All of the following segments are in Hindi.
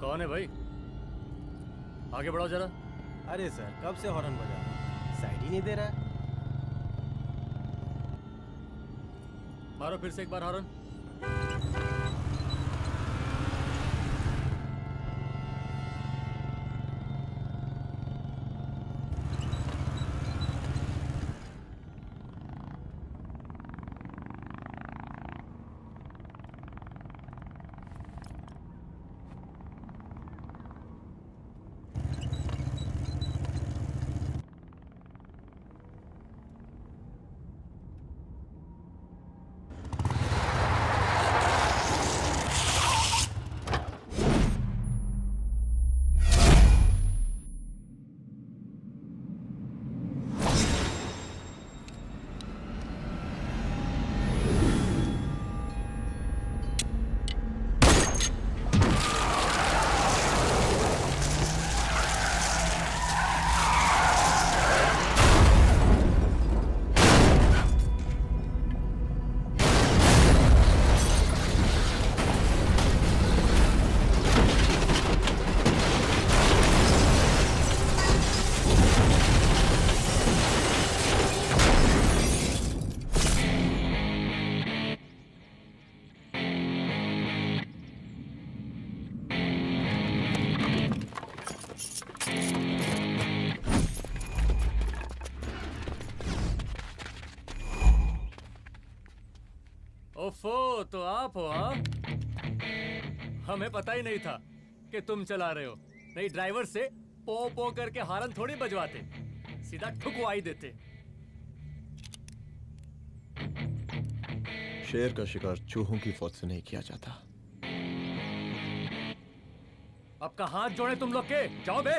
कौन है भाई? आगे बढ़ाओ जरा। अरे सर, कब से हॉर्न बजा रहा हूं, साइड ही नहीं दे रहा है। मारो फिर से एक बार हॉर्न। ओफो, तो आप हो? हाँ, हमें पता ही नहीं था कि तुम चला रहे हो। नहीं, ड्राइवर से पो पो करके हॉर्न थोड़ी बजवाते, सीधा ठुकवाई देते। शेर का शिकार चूहों की फौज से नहीं किया जाता। अब का हाथ जोड़े तुम लोग के, जाओ बे।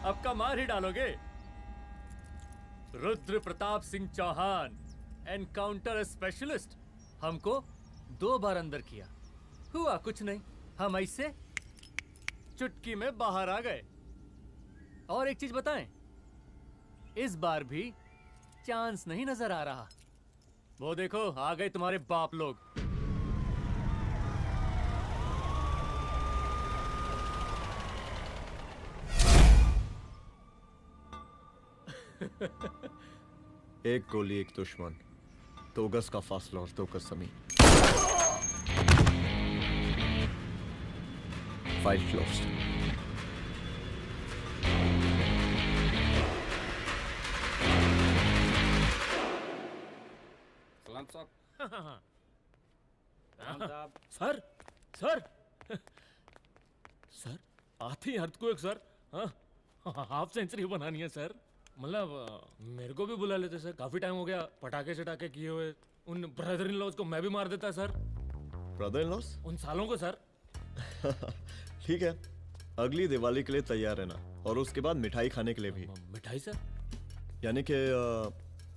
अब का मार ही डालोगे? Rudra Pratap Singh Chauhan, encounter specialist. हमको 2 बार अंदर किया, हुआ कुछ नहीं। हम ऐसे चुटकी में बाहर आ गए। और एक चीज बताएं, इस बार भी चांस नहीं नजर आ रहा। वो देखो, आ गए तुम्हारे बाप लोग। एक गोली एक दुश्मन, 2 गज का फासला और 2 गज जमीन। File closed. सलाम साहब सर सर सर आते ही अर्थक्वेक सर। हाँ हाफ सेंचुरी बनानी है सर। मतलब मेरे को भी बुला लेते सर, काफी टाइम हो गया पटाखे शटाखे किए हुए। उन ब्रदर इन लॉज को मैं भी मार देता सर, ब्रदर इन लॉस? उन सालों को सर। ठीक है, अगली दिवाली के लिए तैयार रहना, और उसके बाद मिठाई खाने के लिए भी। मिठाई सर? यानी कि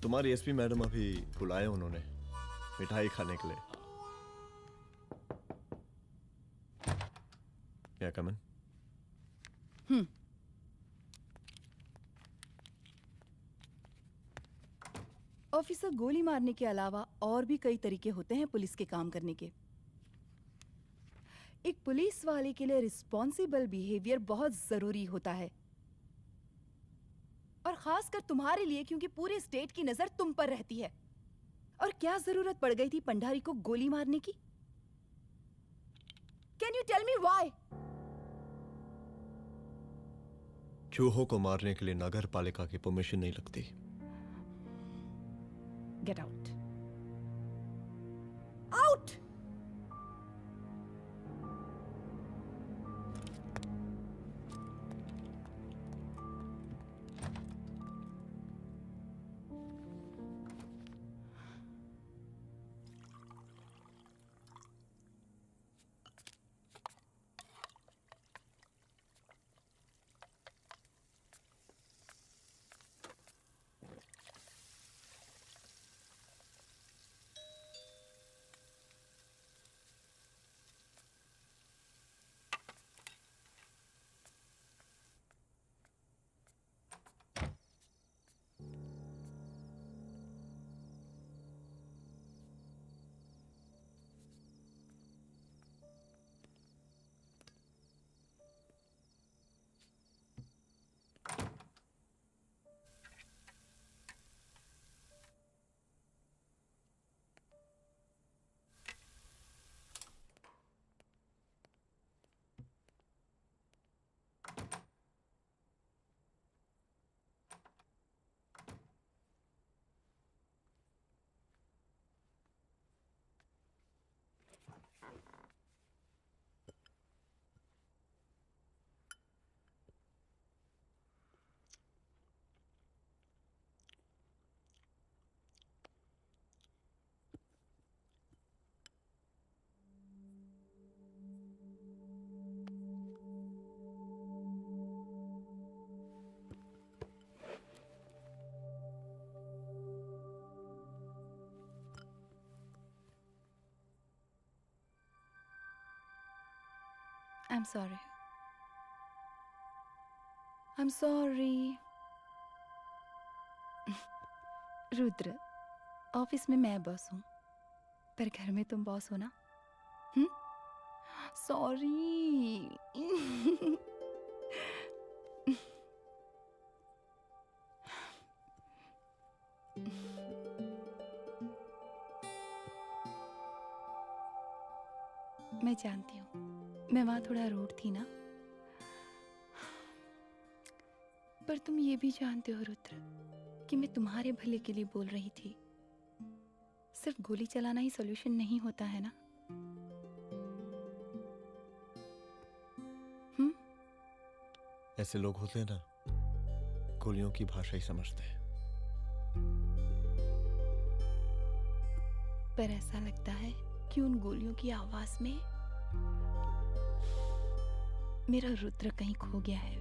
तुम्हारी एसपी मैडम अभी बुलाए उन्होंने मिठाई खाने के लिए। क्या कमन? ऑफिसर, गोली मारने के अलावा और भी कई तरीके होते हैं पुलिस के काम करने के। एक पुलिस वाले के लिए रिस्पॉन्सिबल बिहेवियर बहुत जरूरी होता है, और खासकर तुम्हारे लिए, क्योंकि पूरे स्टेट की नजर तुम पर रहती है। और क्या जरूरत पड़ गई थी पंडारी को गोली मारने की? Can you tell me why? चूहों को मारने के लिए नगर पालिका की परमिशन नहीं लगती। Get out, out. I'm sorry. I'm sorry. Rudra, office में मैं बॉस हूँ, पर घर में तुम बॉस हो ना? सॉरी। मैं जानती हूँ, मैं वहां थोड़ा रूड थी ना, पर तुम ये भी जानते हो रुद्र कि मैं तुम्हारे भले के लिए बोल रही थी। सिर्फ गोली चलाना ही सॉल्यूशन नहीं होता है ना। ऐसे लोग होते हैं ना, गोलियों की भाषा ही समझते हैं। पर ऐसा लगता है कि उन गोलियों की आवाज में मेरा रुद्र कहीं खो गया है।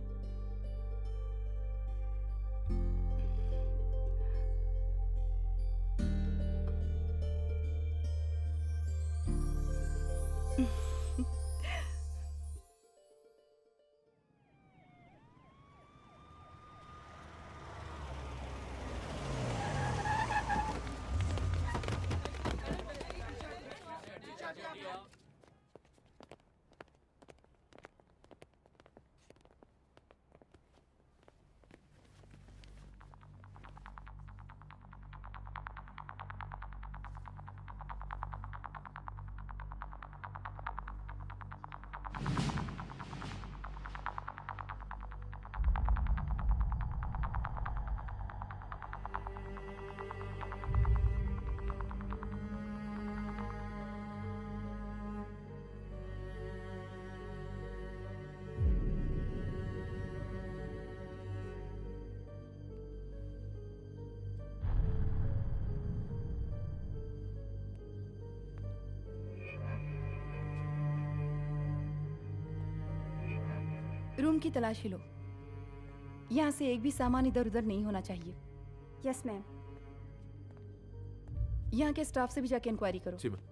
रूम की तलाशी लो। यहाँ से एक भी सामान इधर उधर नहीं होना चाहिए। Yes ma'am. यहाँ के स्टाफ से भी जाके इंक्वायरी करो। जी मैम।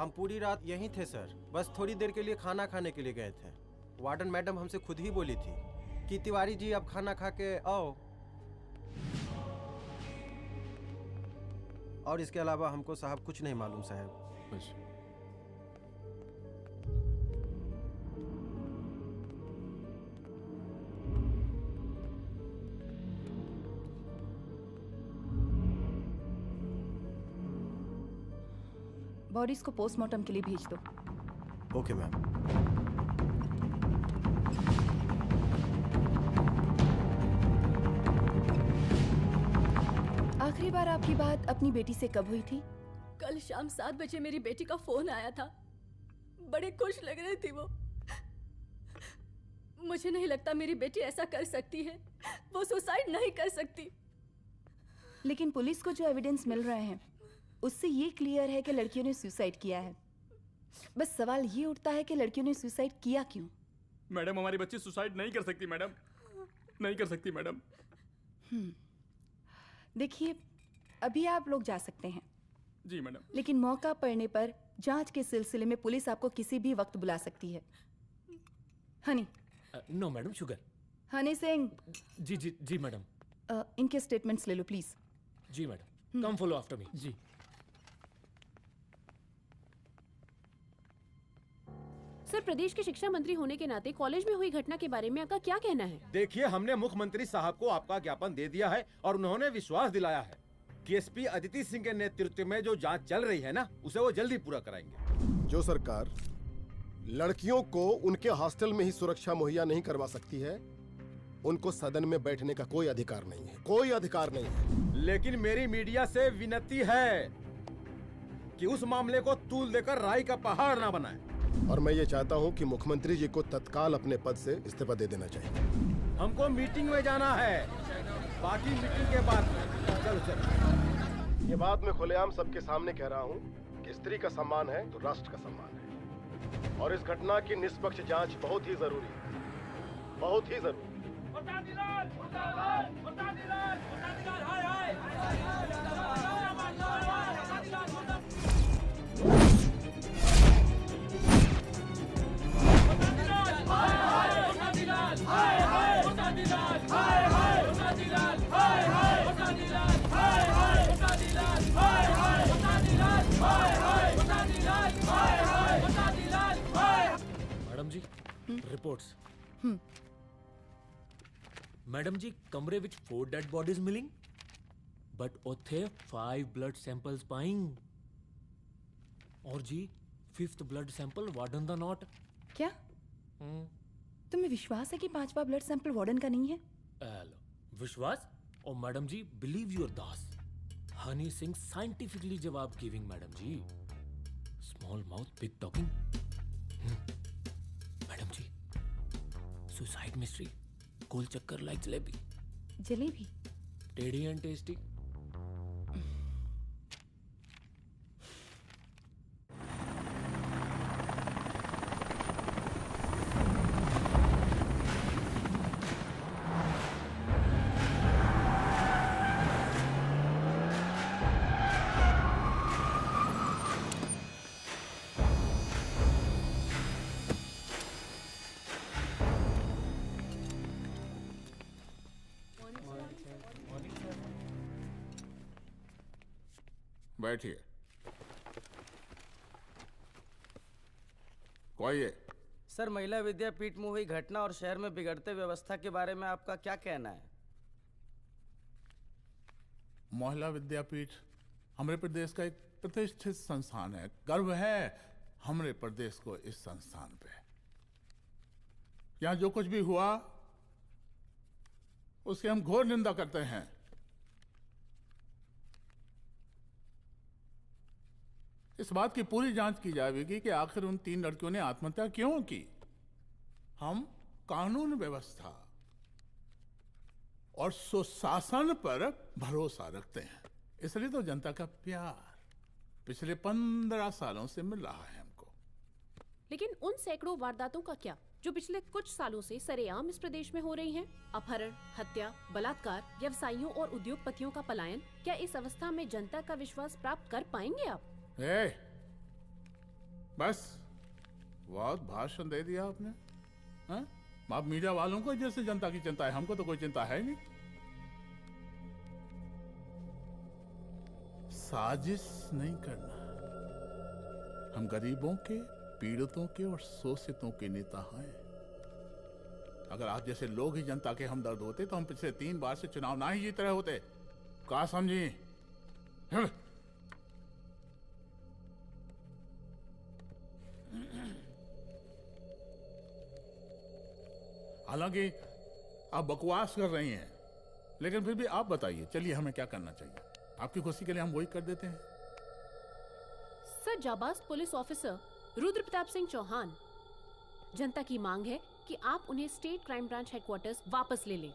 हम पूरी रात यहीं थे सर, बस थोड़ी देर के लिए खाना खाने के लिए गए थे। वार्डन मैडम हमसे खुद ही बोली थी कि तिवारी जी अब खाना खा के आओ। और इसके अलावा हमको साहब कुछ नहीं मालूम साहब। अच्छा। बॉडीज को पोस्टमार्टम के लिए भेज दो। Okay ma'am. आखिरी बार आपकी बात अपनी बेटी से कब हुई थी? कल शाम 7 बजे मेरी बेटी का फोन आया था। बड़े खुश लग रही थी वो। मुझे नहीं लगता मेरी बेटी ऐसा कर सकती है। वो सुसाइड नहीं कर सकती। लेकिन पुलिस को जो एविडेंस मिल रहे हैं उससे ये क्लियर है कि लड़कियों ने सुसाइड किया है। बस सवाल ये उठता है कि लड़कियों ने सुसाइड किया क्यों? मैडम हमारी बच्ची सुसाइड नहीं कर सकती मैडम, नहीं कर सकती मैडम। देखिए, अभी आप लोग जा सकते हैं। जी मैडम। लेकिन मौका पड़ने पर जांच के सिलसिले में पुलिस आपको किसी भी वक्त बुला सकती है। Honey. No madam, sugar. Honey Singh. जी जी जी मैडम। इनके स्टेटमेंट्स ले लो प्लीज। जी madam, come follow after me. जी। सर, प्रदेश के शिक्षा मंत्री होने के नाते कॉलेज में हुई घटना के बारे में आपका क्या कहना है? देखिए, हमने मुख्यमंत्री साहब को आपका ज्ञापन दे दिया है और उन्होंने विश्वास दिलाया है कि एसपी अदिति सिंह के नेतृत्व में जो जांच चल रही है ना, उसे वो जल्दी पूरा कराएंगे। जो सरकार लड़कियों को उनके हॉस्टल में ही सुरक्षा मुहैया नहीं करवा सकती है, उनको सदन में बैठने का कोई अधिकार नहीं है, कोई अधिकार नहीं है। लेकिन मेरी मीडिया से विनती है कि उस मामले को तूल देकर राई का पहाड़ ना बनाए। और मैं ये चाहता हूँ कि मुख्यमंत्री जी को तत्काल अपने पद से इस्तीफा दे देना चाहिए। हमको मीटिंग में जाना है, बाकी मीटिंग के बाद। चलो चलो। ये बात मैं खुलेआम सबके सामने कह रहा हूँ कि स्त्री का सम्मान है तो राष्ट्र का सम्मान है, और इस घटना की निष्पक्ष जांच बहुत ही जरूरी है, बहुत ही जरूरी। मैडम जी, रिपोर्ट्स। मैडम जी, कमरे विच 4 डेड बॉडीज मिलिंग, बट उथे 5 ब्लड सैंपल्स पाइंग। और जी 5th ब्लड सैंपल वार्डन दा नॉट। क्या तुम्हें विश्वास है कि 5वां ब्लड सैंपल वार्डन का नहीं है? हेलो, विश्वास? और madam ji, believe your Das. Honey Singh scientifically जवाब giving madam ji. Small mouth big talking. Madam ji, suicide mystery, गोल चक्कर लाइक जलेबी। जलेबी? टेढ़ी एंड टेस्टी। बैठिए। कोई है? सर, महिला विद्यापीठ में हुई घटना और शहर में बिगड़ते व्यवस्था के बारे में आपका क्या कहना है? महिला विद्यापीठ हमारे प्रदेश का एक प्रतिष्ठित संस्थान है। गर्व है हमारे प्रदेश को इस संस्थान पे। यहाँ जो कुछ भी हुआ उसकी हम घोर निंदा करते हैं। इस बात की पूरी जांच की जाएगी कि आखिर उन 3 लड़कियों ने आत्महत्या क्यों की। हम कानून व्यवस्था और सुशासन पर भरोसा रखते हैं, इसलिए तो जनता का प्यार पिछले 15 सालों से मिल रहा है हमको। लेकिन उन सैकड़ों वारदातों का क्या जो पिछले कुछ सालों से सरेआम इस प्रदेश में हो रही हैं? अपहरण, हत्या, बलात्कार, व्यवसायियों और उद्योगपतियों का पलायन। क्या इस अवस्था में जनता का विश्वास प्राप्त कर पाएंगे आप? बस बहुत भाषण दे दिया आपने। हाँ? आप मीडिया वालों को जैसे जनता की चिंता है, हमको तो कोई चिंता है नहीं। साजिश नहीं करना। हम गरीबों के, पीड़ितों के और शोषितों के नेता हैं। अगर आप जैसे लोग ही जनता के हमदर्द होते तो हम पिछले 3 बार से चुनाव ना ही जीत रहे होते। क्या समझी? हालांकि आप बकवास कर रही हैं, लेकिन फिर भी आप बताइए, चलिए हमें क्या करना चाहिए? आपकी खुशी के लिए हम वही कर देते हैं। सर, जाबाज पुलिस ऑफिसर रुद्र प्रताप सिंह चौहान, जनता की मांग है कि आप उन्हें स्टेट क्राइम ब्रांच हेडक्वार्टर्स वापस ले लें।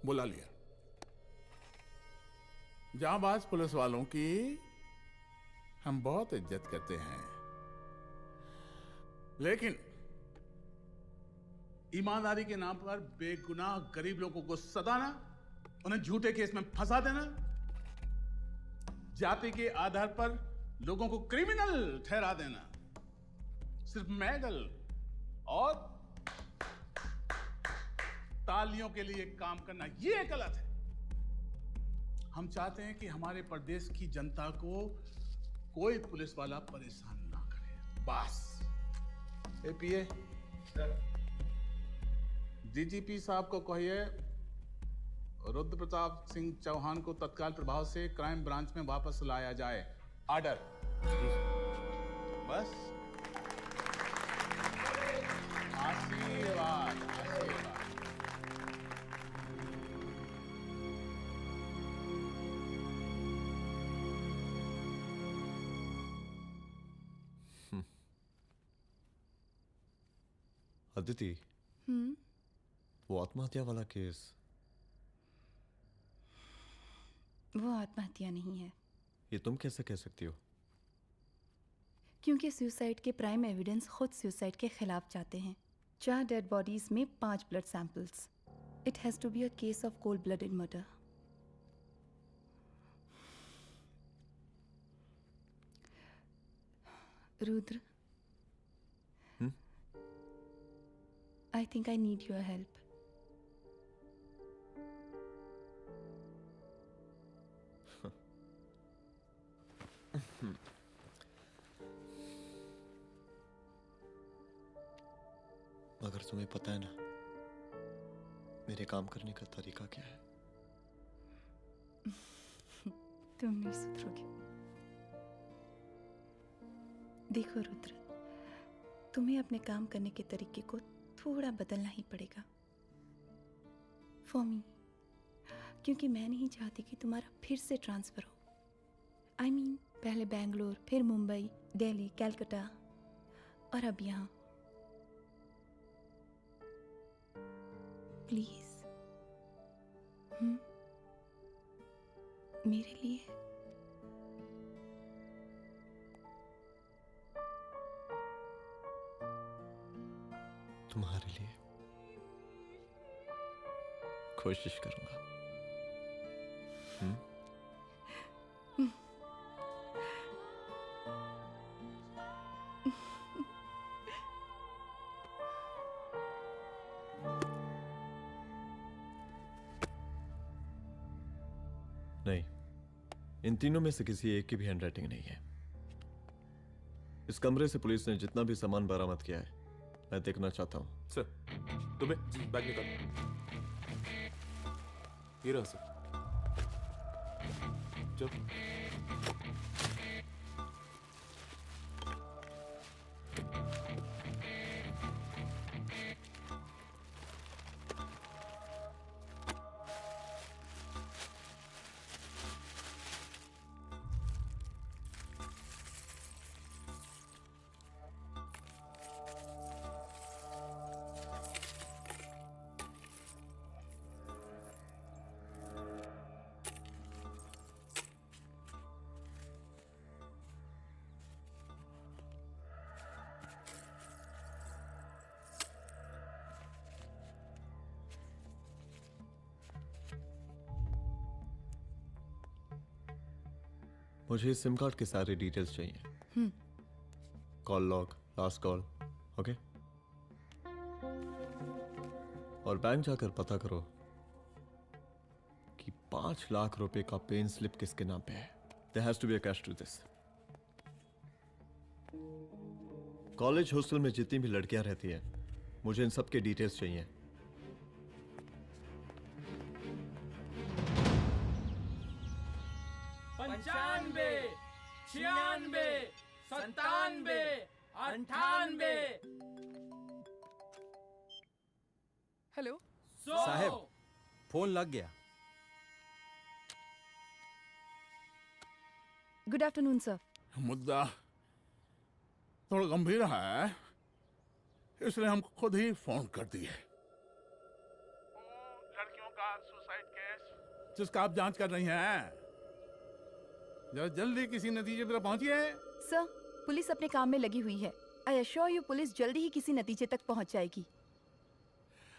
बुला लिया। जाबाज पुलिस वालों की हम बहुत इज्जत करते हैं, लेकिन ईमानदारी के नाम पर बेगुनाह गरीब लोगों को सताना, उन्हें झूठे केस में फंसा देना, जाति के आधार पर लोगों को क्रिमिनल ठहरा देना, सिर्फ मैडल और तालियों के लिए काम करना, यह गलत है। हम चाहते हैं कि हमारे प्रदेश की जनता को कोई पुलिस वाला परेशान ना करे, बस। एपीए डीजीपी साहब को कहिए रुद्र प्रताप सिंह चौहान को तत्काल प्रभाव से क्राइम ब्रांच में वापस लाया जाए। ऑर्डर। बस। आशीर्वाद, आशीर्वाद। अदिति, वो आत्महत्या वाला केस, वो आत्महत्या नहीं है। ये तुम कैसे कह सकती हो? क्योंकि सुसाइड के प्राइम एविडेंस खुद सुसाइड के खिलाफ जाते हैं। 4 डेड बॉडीज में 5 blood samples. It has to be a case of cold blooded murder. Rudra, I think I need your help. मगर तुम्हें पता है ना मेरे काम करने का तरीका क्या है? तुम नहीं सुधरोगे। देखो रुद्र, तुम्हें अपने काम करने के तरीके को थोड़ा बदलना ही पड़ेगा। फॉर मी, क्योंकि मैं नहीं चाहती कि तुम्हारा फिर से ट्रांसफर हो। I mean, पहले बेंगलोर, फिर मुंबई, दिल्ली, कलकत्ता और अब यहाँ। प्लीज मेरे लिए। तुम्हारे लिए कोशिश करूंगा। नहीं, इन तीनों में से किसी एक की भी हैंडराइटिंग नहीं है। इस कमरे से पुलिस ने जितना भी सामान बरामद किया है मैं देखना चाहता हूं। सर, तुम्हें बैग निकाल। ये रहा सर। चल। मुझे इस सिम कार्ड के सारे डिटेल्स चाहिए। Call log, last call, okay? और बैंक जाकर पता करो कि 5 लाख रुपए का पेन स्लिप किसके नाम पे है। There has to be a cash to this. College hostel में जितनी भी लड़कियां रहती हैं, मुझे इन सब के डिटेल्स चाहिए। 95, 96, 97, 98। हेलो साहब, फोन लग गया। Good afternoon sir. मुद्दा थोड़ा गंभीर है, इसलिए हम खुद ही फोन कर दिए। लड़कियों का सुसाइड केस जिसका आप जांच कर रही हैं, जरा जल्दी किसी नतीजे पर पहुंचिए। सर, पुलिस अपने काम में लगी हुई है। आई एश्योर यू पुलिस जल्दी ही किसी नतीजे तक पहुंच जाएगी।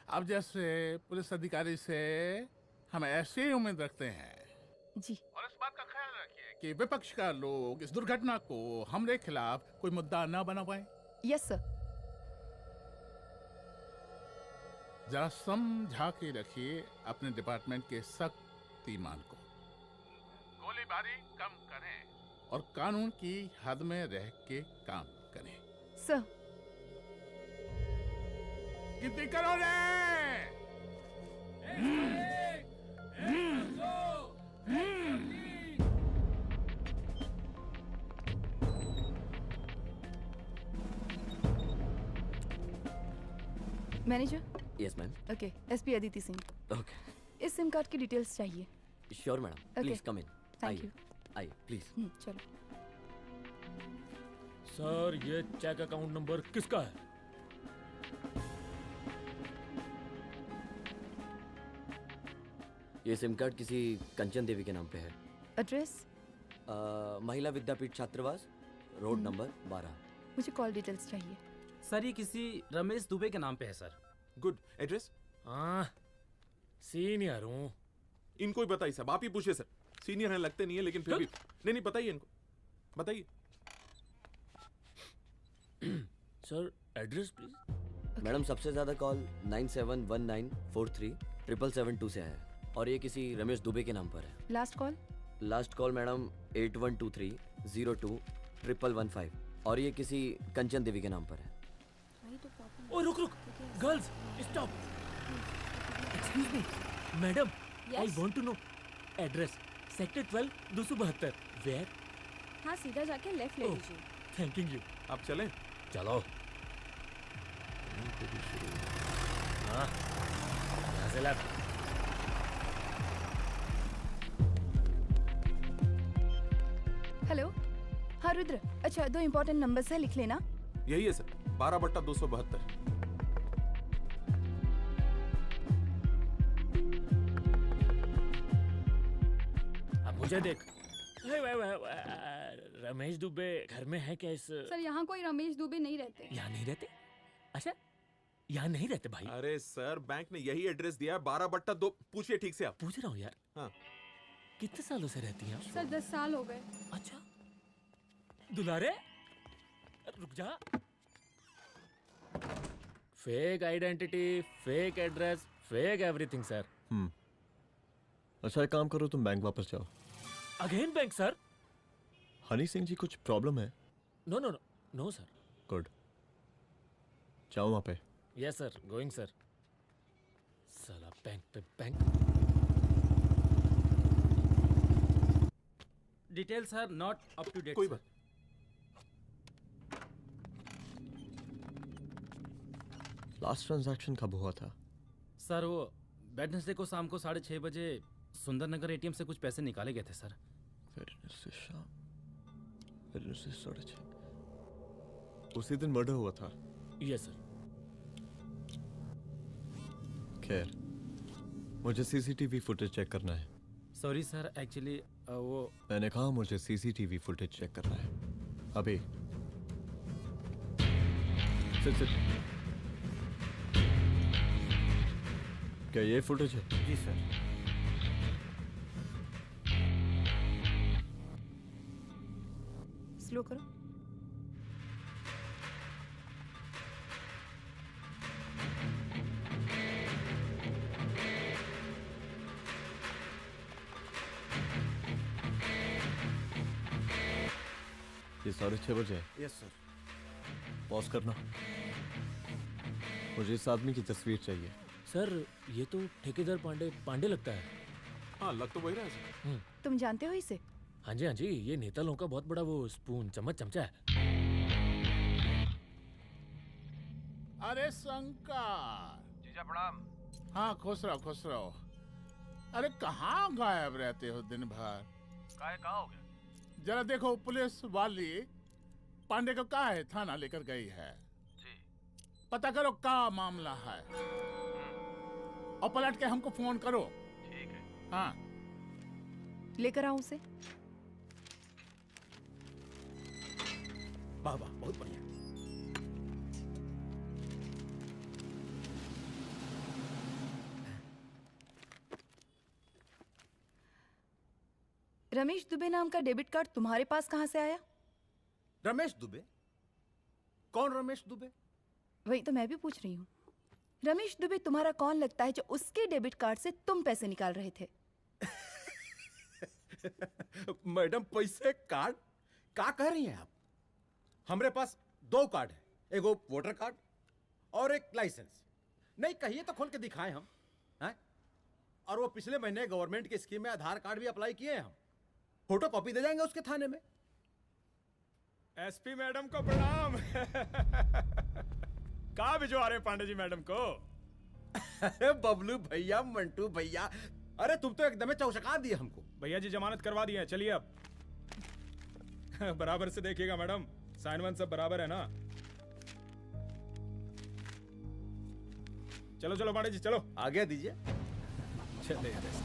आप जैसे पुलिस अधिकारी से हम ऐसे ही उम्मीद रखते हैं जी। और इस बात का ख्याल रखिए कि विपक्ष का लोग इस दुर्घटना को हमारे खिलाफ कोई मुद्दा ना बना पाए। Yes sir. जरा समझा के रखिए अपने डिपार्टमेंट के शक्तिमान को। गोलीबारी कम करें और कानून की हद में रह के काम करें। सर। कितनी करोगे? Manager. Yes ma'am. Okay, SP Aditi Singh. Okay. इस सिम कार्ड की डिटेल्स चाहिए। Sure madam, please come in. Thank you. आइए प्लीज। चलो। सर, ये चेक अकाउंट नंबर किसका है? ये सिम कार्ड किसी कंचन देवी के नाम पे है। एड्रेस? महिला विद्यापीठ छात्रावास, रोड नंबर 12। मुझे कॉल डिटेल्स चाहिए। सर, ये किसी रमेश दुबे के नाम पे है सर। गुड। एड्रेस? हाँ, सीनियर हूँ। इनको ही बताइए साहब, आप ही पूछिए सर। सीनियर हैं लगते नहीं है, लेकिन फिर भी नहीं बताइए इनको, बताइए। Sir, address please. मैडम, सबसे ज्यादा कॉल 9719437772 से है और ये किसी रमेश दुबे के नाम पर है। Last call? Last call madam 8123021115 और ये किसी कंचन देवी के नाम पर है। ओ रुक, girls stop. Excuse me madam, I want to know address. Sector 12 272। Where? हाँ, सीधा जाके लेफ्ट ले लीजिए। Thank you. आप चलें? चलो। हाँ, यहाँ से लेफ्ट। हेलो। हाँ रुद्र, अच्छा 2 इम्पोर्टेंट नंबर्स है, लिख लेना। यही है सर, 12/272। अब मुझे देख। रमेश दुबे घर में है क्या? इस सर, यहाँ कोई रमेश दुबे नहीं रहते। यहाँ नहीं रहते? अच्छा, यहाँ नहीं रहते भाई। अरे सर, बैंक ने यही एड्रेस दिया है, 12/2। पूछिए ठीक से आप। पूछ रहा हूँ यार। हाँ। कितने सालों से रहती हैं आप? सर, 10 साल हो गए। अच्छा। दुलारे, रुक जा। Fake identity, fake address, fake everything sir. अच्छा, एक काम करो, तुम बैंक वापस जाओ। Again bank sir? Honey Singh ji, कुछ प्रॉब्लम है? No no no no sir. Good, जाओ वहां पे। Yes sir, going sir. साला बैंक पे bank. Detail sir not up to date. कोई बात। लास्ट ट्रांजैक्शन कब हुआ था? सर, वो वेडनेसडे को शाम को 6:30 बजे सुंदरनगर एटीएम से कुछ पैसे निकाले गए थे सर। वेडनेसडे शाम, वेडनेसडे 6:30। उसी दिन मर्डर हुआ था? Yes sir. खैर, मुझे सीसीटीवी फुटेज चेक करना है। सॉरी सर, एक्चुअली वो मैंने कहा मुझे सीसीटीवी फुटेज चेक करना है अभी। सिट। क्या ये फुटेज है? जी सर। स्लो करो। ये 6:30 बजे है। Yes sir. पॉज करना। मुझे इस आदमी की तस्वीर चाहिए। सर ये तो ठेकेदार पांडे लगता है। हाँ लग तो वही रहा है सर। तुम जानते हो इसे? हाँ जी, ये नेता लोगों का बहुत बड़ा वो स्पून चमचा है। अरे शंकर। जीजा प्रणाम। हाँ खुश रहो। अरे कहाँ गायब रहते हो दिन भर? कहाँ हो गया? जरा देखो पुलिस वाली पांडे को कहा है थाना लेकर गई है। जी। पता करो क्या मामला है और पलट के हमको फोन करो। ठीक है। हाँ लेकर आओ उसे। वाह वाह, बहुत बढ़िया। रमेश दुबे नाम का डेबिट कार्ड तुम्हारे पास कहां से आया? रमेश दुबे? कौन रमेश दुबे? वही तो मैं भी पूछ रही हूँ। रमेश दुबे तुम्हारा कौन लगता है जो उसके डेबिट कार्ड से तुम पैसे निकाल रहे थे? मैडम पैसे कार्ड क्या कह रही हैं आप? हमारे पास 2 कार्ड है, एक वो वोटर कार्ड और एक लाइसेंस। नहीं कहिए तो खोल के दिखाएं हम हैं? और वो पिछले महीने गवर्नमेंट की स्कीम में आधार कार्ड भी अप्लाई किए हैं हम। फोटो कॉपी दे जाएंगे उसके थाने में। एसपी मैडम को प्रणाम। कहाँ भिजवा रहे पांडे जी मैडम को? अरे बबलू भैया, मंटू भैया, अरे तुम तो एकदम चौचका दिए हमको। भैया जी जमानत करवा दी है, चलिए अब। बराबर से देखिएगा मैडम, साइन वाइन सब बराबर है ना? चलो पांडे जी चलो। आगे दीजिए। चले अरेस्ट।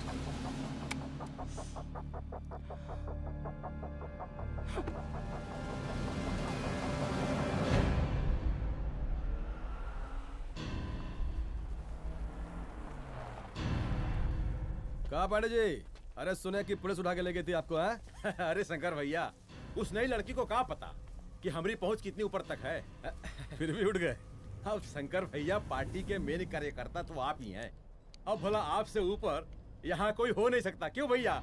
कहा पांडे जी? अरे सुने कि पुलिस उठा के ले गई थी आपको है? अरे शंकर भैया, उस नई लड़की को क्या पता कि हमारी पहुंच कितनी ऊपर तक है। फिर भी उठ गए। अब शंकर भैया पार्टी के मेन कार्यकर्ता तो आप ही हैं। अब भला आपसे ऊपर यहाँ कोई हो नहीं सकता, क्यों भैया?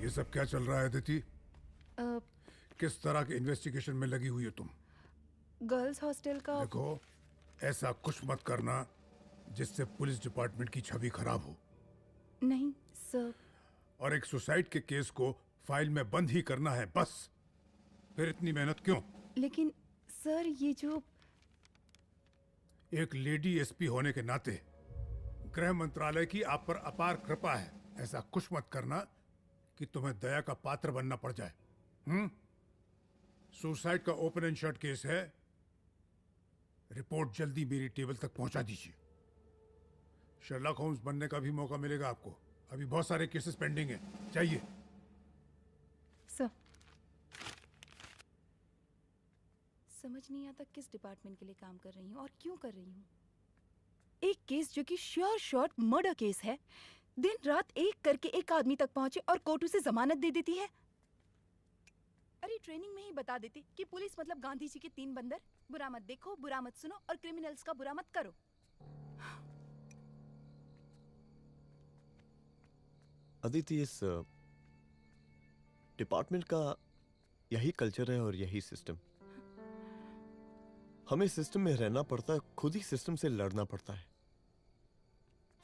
ये सब क्या चल रहा है अदिति? किस तरह के इन्वेस्टिगेशन में लगी हुई है तुम? गर्ल्स हॉस्टल का। देखो, ऐसा कुछ मत करना जिससे पुलिस डिपार्टमेंट की छवि खराब हो। नहीं सर। और एक सुसाइड के केस को फाइल में बंद ही करना है बस। फिर इतनी मेहनत क्यों? लेकिन सर ये जो एक लेडी एसपी होने के नाते गृह मंत्रालय की आप पर अपार कृपा है। ऐसा कुछ मत करना कि तुम्हें दया का पात्र बनना पड़ जाए। सुसाइड का ओपन एंड शट केस है। रिपोर्ट जल्दी मेरी टेबल तक पहुंचा दीजिए। शर्लॉक होम्स बनने का भी मौका मिलेगा आपको। अभी बहुत सारे केसेस पेंडिंग हैं। चाहिए सर। समझ नहीं आता किस डिपार्टमेंट के लिए काम कर रही हूँ और क्यों कर रही हूँ। एक केस जो कि श्योर शॉट मर्डर केस है, दिन रात एक करके एक आदमी तक पहुंचे और कोर्ट उसे जमानत दे देती है। अरे ट्रेनिंग में ही बता देती कि पुलिस मतलब गांधी जी के 3 बंदर, बुरा मत देखो, बुरा मत सुनो और क्रिमिनल्स का बुरा मत करो। अदिति, इस डिपार्टमेंट का यही कल्चर है और यही सिस्टम। हमें सिस्टम में रहना पड़ता है, खुद ही सिस्टम से लड़ना पड़ता है।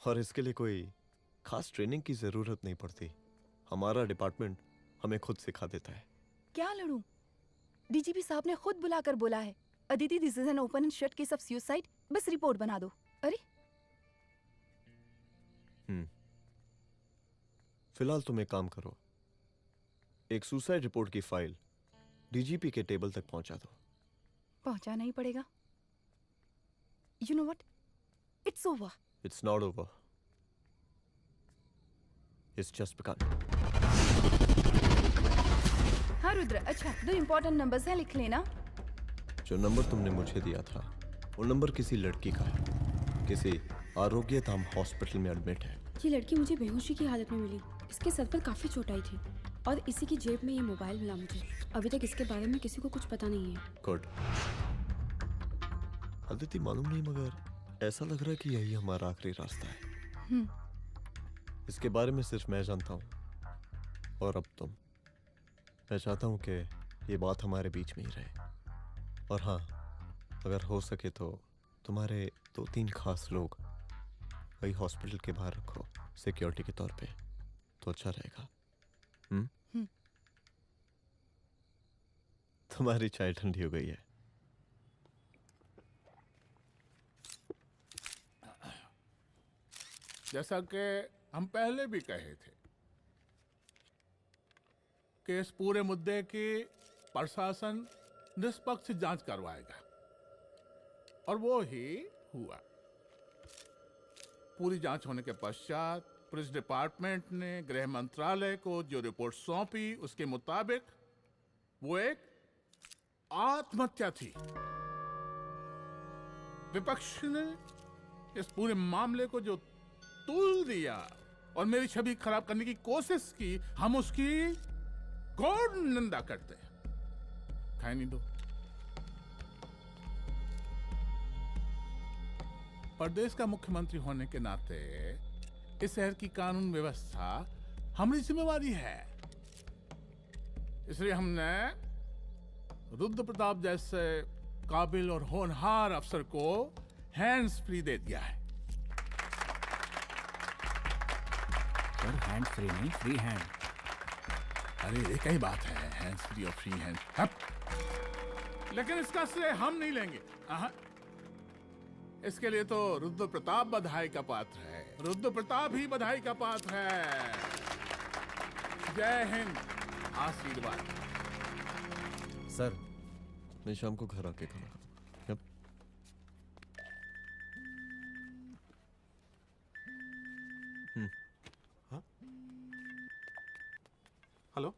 और इसके लिए कोई खास ट्रेनिंग की जरूरत नहीं पड़ती। हमारा डिपार्टमेंट हमें खुद सिखा देता है। क्या लड़ूं? डीजीपी साहब ने खुद बुलाकर बोला है, Aditi this is an open and shut case of suicide, बस रिपोर्ट बना दो। अरे फिलहाल तुम एक काम करो, एक सुसाइड रिपोर्ट की फाइल डीजीपी के टेबल तक पहुंचा दो। पहुंचाना ही पड़ेगा। You know what, it's over. It's not over. It's just begun. हाँ रुद्र, अच्छा 2 इम्पोर्टेंट नंबर्स हैं, लिख लेना। जो नंबर तुमने मुझे दिया था वो नंबर किसी लड़की का है, किसी आरोग्य धाम हॉस्पिटल में एडमिट है। ये लड़की मुझे बेहोशी की हालत में मिली। इसके सर पर काफी चोट आई थी और इसी की जेब में ये मोबाइल मिला मुझे। अभी तक इसके बारे में किसी को कुछ पता नहीं है। गुड। अदिति मालूम नहीं, मगर ऐसा लग रहा है कि यही हमारा आखिरी रास्ता है। इसके बारे में सिर्फ मैं जानता हूँ और अब तुम। मैं चाहता हूँ कि ये बात हमारे बीच में ही रहे। और हाँ, अगर हो सके तो तुम्हारे 2-3 खास लोग वही हॉस्पिटल के बाहर रखो सिक्योरिटी के तौर पे, तो अच्छा रहेगा। तुम्हारी चाय ठंडी हो गई है। जैसा कि हम पहले भी कहे थे कि इस पूरे मुद्दे की प्रशासन निष्पक्ष जांच करवाएगा, और वो ही हुआ। पूरी जांच होने के पश्चात पुलिस डिपार्टमेंट ने गृह मंत्रालय को जो रिपोर्ट सौंपी उसके मुताबिक वो एक आत्महत्या थी। विपक्ष ने इस पूरे मामले को जो तूल दिया और मेरी छवि खराब करने की कोशिश की, हम उसकी घोर निंदा करते हैं। खाए नहीं दो। प्रदेश का मुख्यमंत्री होने के नाते इस शहर की कानून व्यवस्था हमारी जिम्मेवारी है। इसलिए हमने रुद्र प्रताप जैसे काबिल और होनहार अफसर को हैंड्स फ्री दे दिया है। सर हैंड्स फ्री नहीं, फ्री हैंड। अरे एक ही बात है, हैंड्स फ्री और फ्री हैंड। लेकिन इसका श्रेय हम नहीं लेंगे। इसके लिए तो रुद्र प्रताप बधाई का पात्र है। रुद्र प्रताप ही बधाई का पात्र है। जय हिंद। आशीर्वाद। सर मैं शाम को घर आके खाना खाऊंगा। यप। हेलो।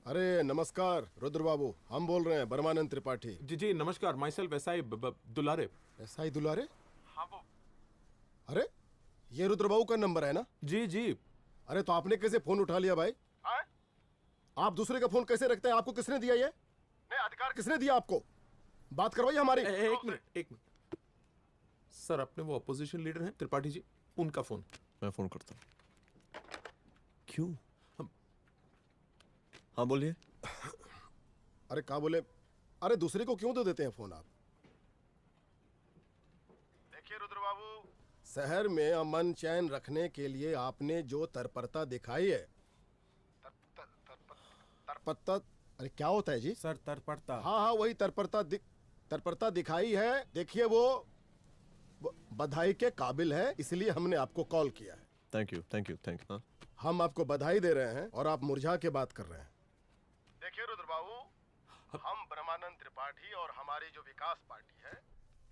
अरे नमस्कार रुद्र बाबू, हम बोल रहे हैं परमानंद त्रिपाठी। जी जी नमस्कार। My self SI Dulare. SI दुलारे? हाँ वो। अरे ये रुद्र बाबू का नंबर है ना? जी जी। अरे तो आपने कैसे फोन उठा लिया भाई? आप दूसरे का फोन कैसे रखते हैं? आपको किसने दिया ये? नहीं, अधिकार किसने दिया आपको? बात करवाइए हमारी। एक मिनट। सर अपने वो अपोजिशन लीडर हैं त्रिपाठी जी, उनका फोन। मैं फोन करता हूँ। क्यों? हाँ बोलिए। अरे क्या बोले? अरे दूसरे को क्यों दे देते हैं फोन आप? देखिए रुद्र बाबू, शहर में अमन चैन रखने के लिए आपने जो तत्परता दिखाई है, तत्परता, अरे क्या होता है जी? सर तत्परता। हाँ वही तत्परता दिखाई है। देखिए वो बधाई के काबिल है, इसलिए हमने आपको कॉल किया है। Thank you. हम आपको बधाई दे रहे हैं और आप मुरझा के बात कर रहे हैं। देखिए रुद्र बाबू, हम ब्रह्मानंद त्रिपाठी और हमारी जो विकास पार्टी है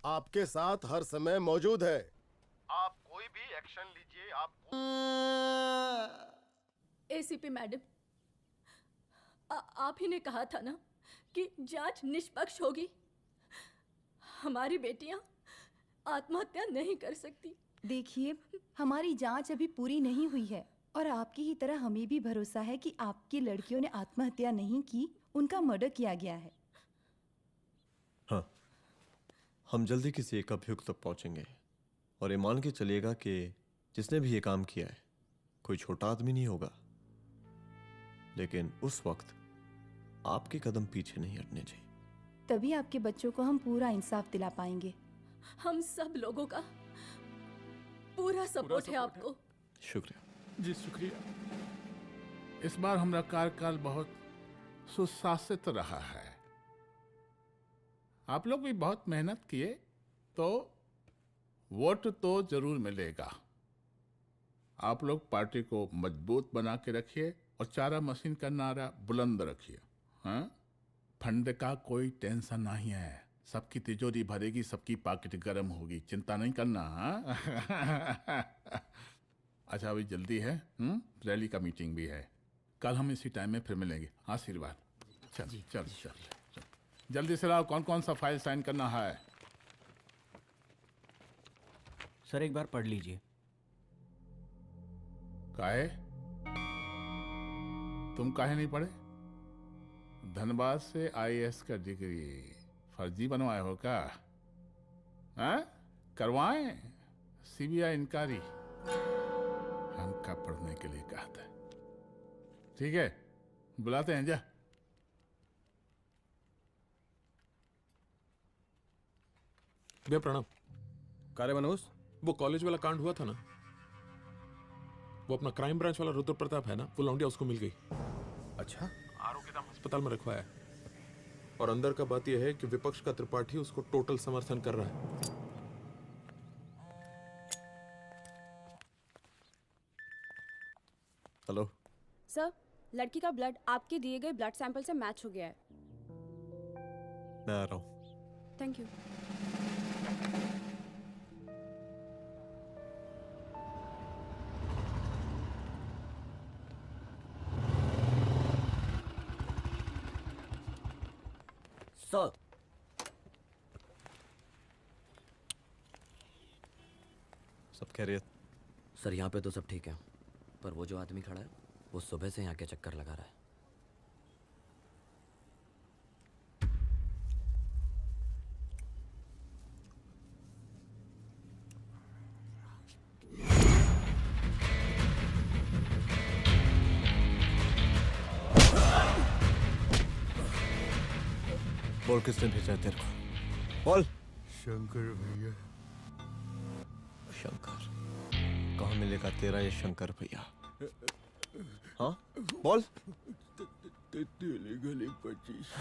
आपके साथ हर समय मौजूद है। आप कोई भी एक्शन लीजिए। आप एसीपी मैडम, आप ही ने कहा था ना कि जांच निष्पक्ष होगी। हमारी बेटियां आत्महत्या नहीं कर सकती। देखिए, हमारी जांच अभी पूरी नहीं हुई है और आपकी ही तरह हमें भी भरोसा है कि आपकी लड़कियों ने आत्महत्या नहीं की, उनका मर्डर किया गया है। हाँ, हम जल्दी किसी एक अभियुक्त तक पहुंचेंगे और ये मान के चलिएगा कि जिसने भी ये काम किया है कोई छोटा आदमी नहीं होगा, लेकिन उस वक्त आपके कदम पीछे नहीं हटने चाहिए। तभी आपके बच्चों को हम पूरा इंसाफ दिला पाएंगे। हम सब लोगों का पूरा सपोर्ट है आपको। शुक्रिया जी, शुक्रिया। इस बार हमारा कार्यकाल बहुत सुशासित रहा है। आप लोग भी बहुत मेहनत किए, तो वोट तो जरूर मिलेगा। आप लोग पार्टी को मजबूत बना के रखिए और चारा मशीन का नारा बुलंद रखिए। हाँ, फंड का कोई टेंशन नहीं है। सबकी तिजोरी भरेगी, सबकी पॉकेट गर्म होगी, चिंता नहीं करना। हाँ? अच्छा अभी जल्दी है, रैली का मीटिंग भी है, कल हम इसी टाइम में फिर मिलेंगे। आशीर्वाद। चल चल चल जल्दी से लाओ, कौन कौन सा फाइल साइन करना है। सर एक बार पढ़ लीजिए। काहे? तुम काहे नहीं पढ़े? धनबाद से आईएएस का डिग्री फर्जी बनवाए हो क्या? हैं? करवाएं सीबीआई इंक्वायरी। हमका पढ़ने के लिए कहा था। ठीक है, बुलाते हैं। जा भैया प्रणाम। कार्य मनोज, वो कॉलेज वाला कांड हुआ था ना, वो अपना क्राइम ब्रांच वाला रुद्र प्रताप है ना, वो लौंडिया उसको मिल गई। अच्छा? आरोग्यधाम अस्पताल में रखवाया है। और अंदर का बात यह है कि विपक्ष का त्रिपाठी उसको टोटल समर्थन कर रहा है। हेलो सर, लड़की का ब्लड आपके दिए गए ब्लड सैंपल से मैच हो गया है। मैं आ रहा हूँ। Thank you. सर, सब खैरियत? सर यहाँ पे तो सब ठीक है, पर वो जो आदमी खड़ा है वो सुबह से यहाँ के चक्कर लगा रहा है। बोल किसने भेजा है तेरे को? बोल। शंकर भैया। शंकर? कहाँ मिलेगा तेरा ये शंकर भैया? हाँ बोल। तेली गली 25।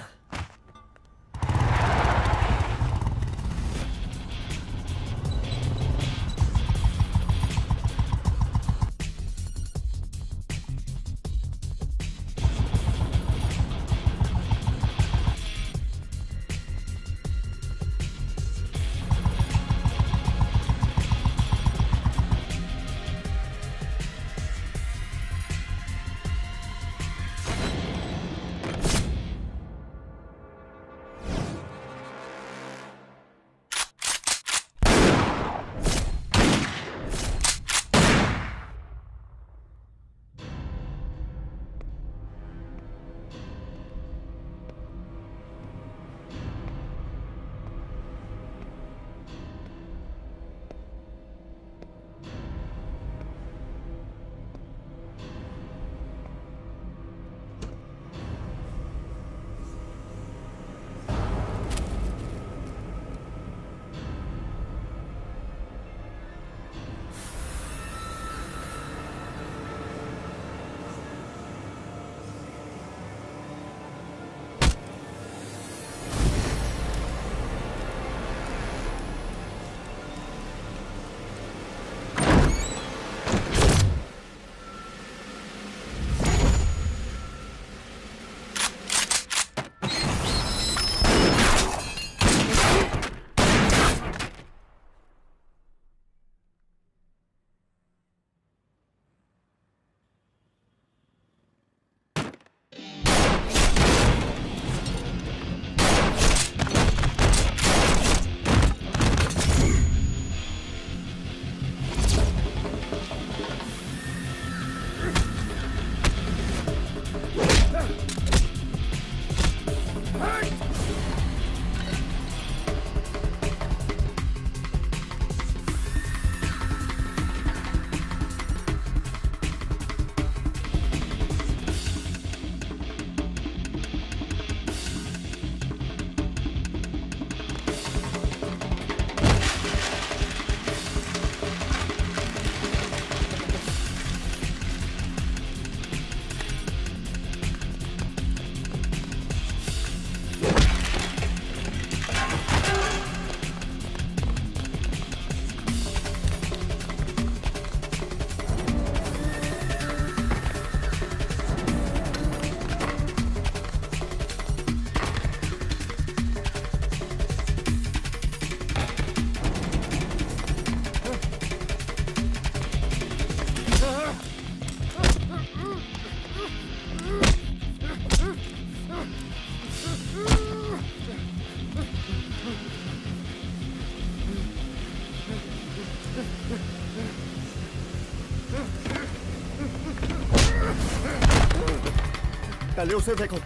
पहले उसे देखो।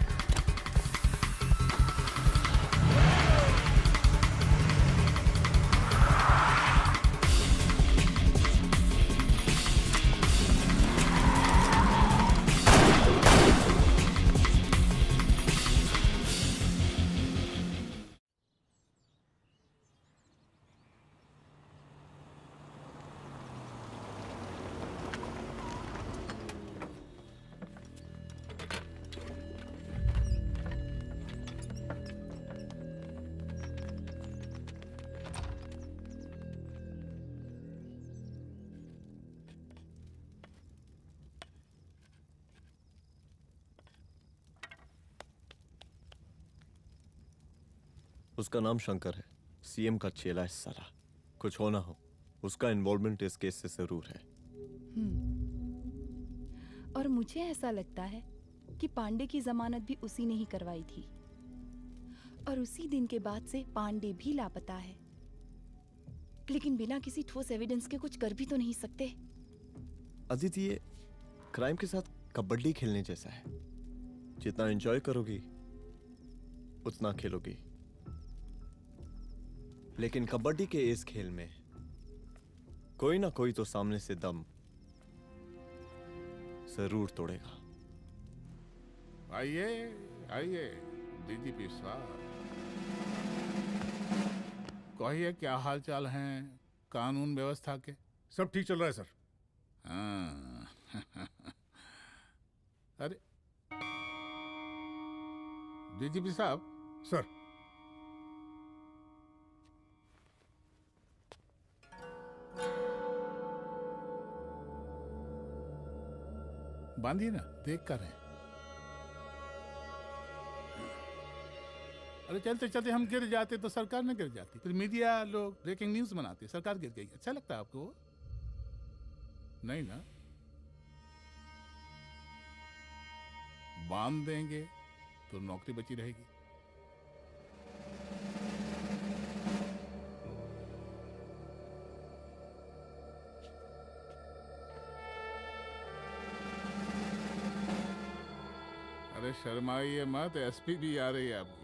उसका नाम शंकर है, सीएम का चेला है साला। कुछ हो ना हो, उसका इन्वॉल्वमेंट इस केस से जरूर है। और मुझे ऐसा लगता है कि पांडे की जमानत भी उसी ने ही करवाई थी, और उसी दिन के बाद से पांडे भी लापता है। लेकिन बिना किसी ठोस एविडेंस के कुछ कर भी तो नहीं सकते। अदिति, ये क्राइम के साथ कबड्डी खेलने जैसा है। जितना एंजॉय करोगी उतना खेलोगी, लेकिन कबड्डी के इस खेल में कोई ना कोई तो सामने से दम जरूर तोड़ेगा। आइए आइए डीजीपी साहब, कहिए क्या हाल चाल हैं कानून व्यवस्था के? सब ठीक चल रहा है सर। हाँ। अरे डीजीपी साहब। सर। बांधिए ना, देख कर रहे हैं। अरे चलते चलते हम गिर जाते तो सरकार न गिर जाती, फिर मीडिया लोग ब्रेकिंग न्यूज बनाते, सरकार गिर गई। अच्छा लगता है आपको? नहीं ना? बांध देंगे तो नौकरी बची रहेगी। अरे शर्माइए मत, एसपी भी आ रही है आपकी।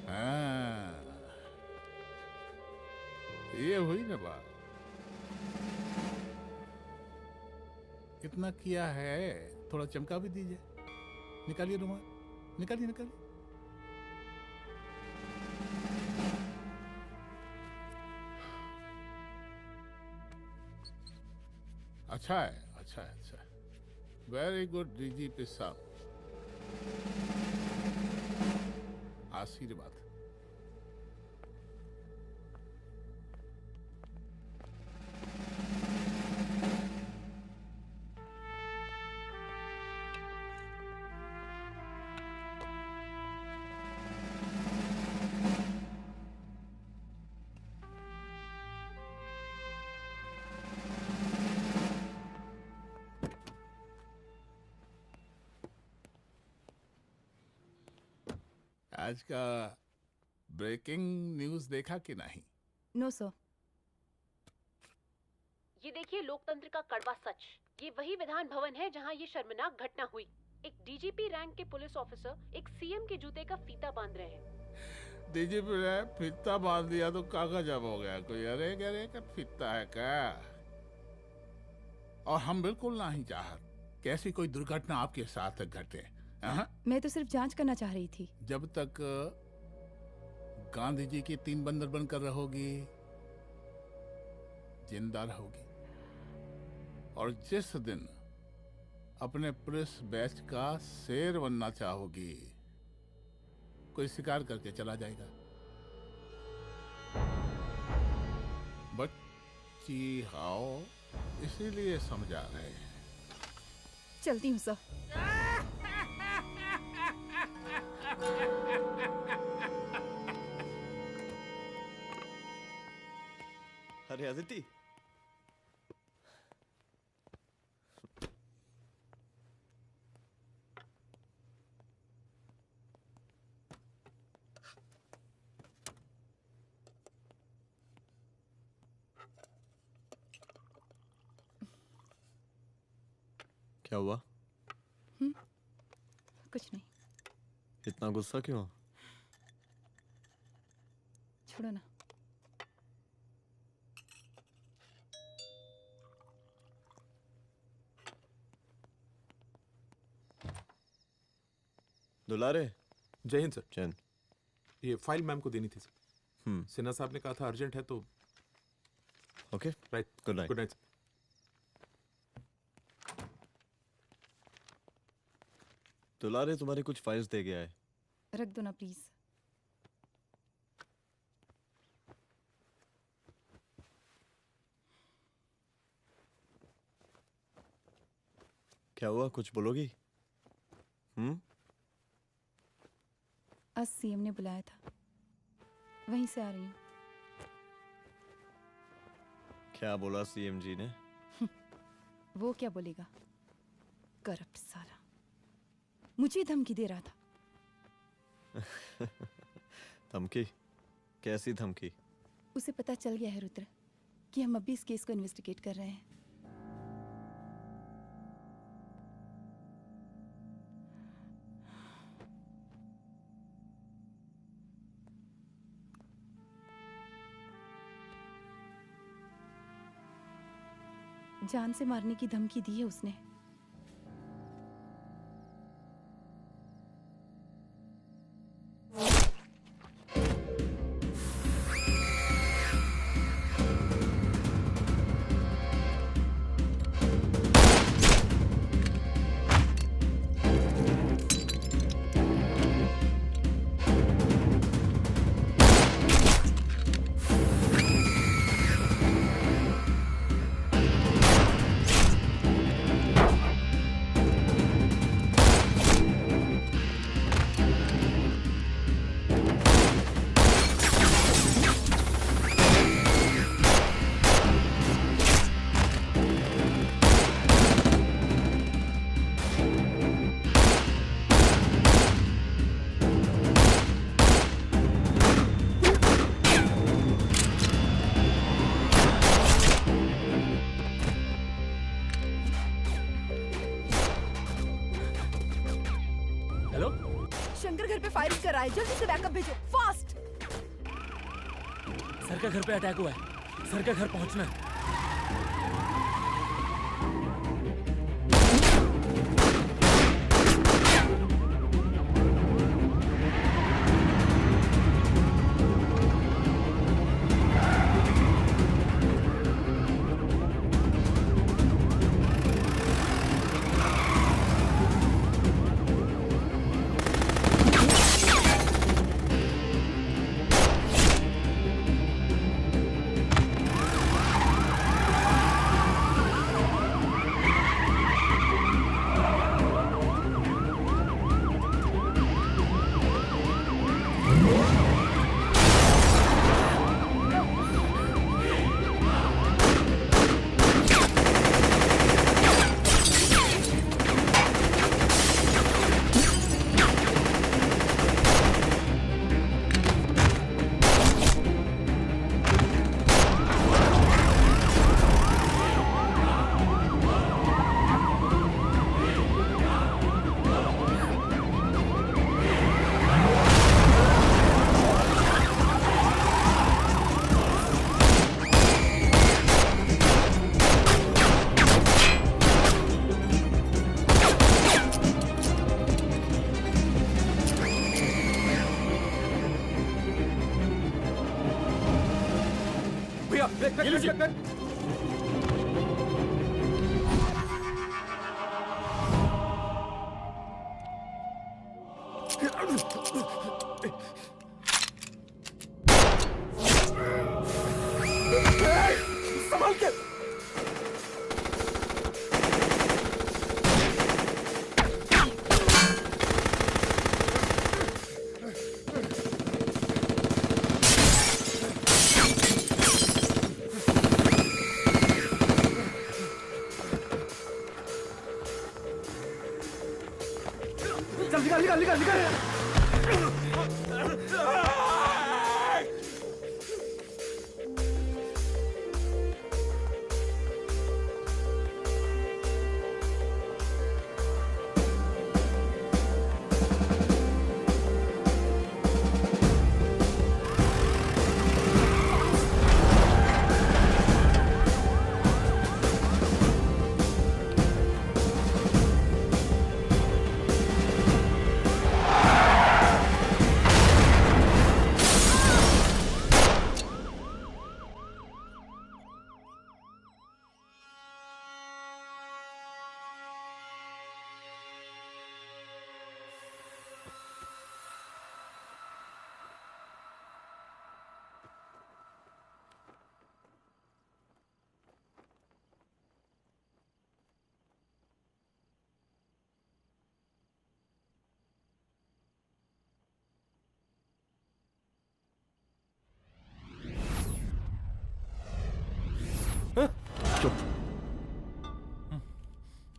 हाँ, ये हुई ना बात। कितना किया है, थोड़ा चमका भी दीजिए। निकालिए रुमाल, निकालिए निकालिए। अच्छा है, अच्छा है, अच्छा है। वेरी गुड डीजीपी साहब, आशीर्वाद। आज का ब्रेकिंग न्यूज देखा कि नहीं? No sir. ये देखिए लोकतंत्र का कड़वा सच। ये वही विधान भवन है जहां ये शर्मनाक घटना हुई। एक डीजीपी रैंक के पुलिस ऑफिसर एक सीएम के जूते का फीता बांध रहे हैं। डीजीपी ने फीता बांध दिया तो कागज अब हो गया कोई? अरे गरे का फीता है क्या? और हम बिल्कुल नहीं चाहते कि ऐसी कोई दुर्घटना आपके साथ घटे। मैं तो सिर्फ जांच करना चाह रही थी। जब तक गांधी जी की 3 बंदर बनकर रहोगी, जिंदा रहोगी। और जिस दिन अपने पुलिस बैच का शेर बनना चाहोगी, कोई शिकार करके चला जाएगा। बच्ची हाओ, इसीलिए समझा रहे हैं। चलती हूँ सर। अरे अदिति, क्या हुआ? कुछ नहीं। इतना गुस्सा क्यों? छोड़ो ना। दुलारे। जय हिंद सर। जय हिंद। ये फाइल मैम को देनी थी सर। सिन्हा साहब ने कहा था अर्जेंट है तो। Okay right. Good night. Good night. दुलारे तुम्हारी कुछ फाइल्स दे गया है। रख दो ना प्लीज। क्या हुआ, कुछ बोलोगी? आज सीएम ने बुलाया था, वहीं से आ रही हूँ। क्या बोला सीएम जी ने? वो क्या बोलेगा, करप्ट साला, मुझे धमकी दे रहा था। धमकी? कैसी धमकी? उसे पता चल गया है रुद्र कि हम अभी इस केस को इन्वेस्टिगेट कर रहे हैं। जान से मारने की धमकी दी है उसने। शंकर घर पे फायरिंग कर रहा है, जल्दी से बैकअप भेजो, फास्ट। सर का घर पे अटैक हुआ है, सर का घर पहुंचना है। संभाल के। चल निकाल निकाल निकाल निकाल।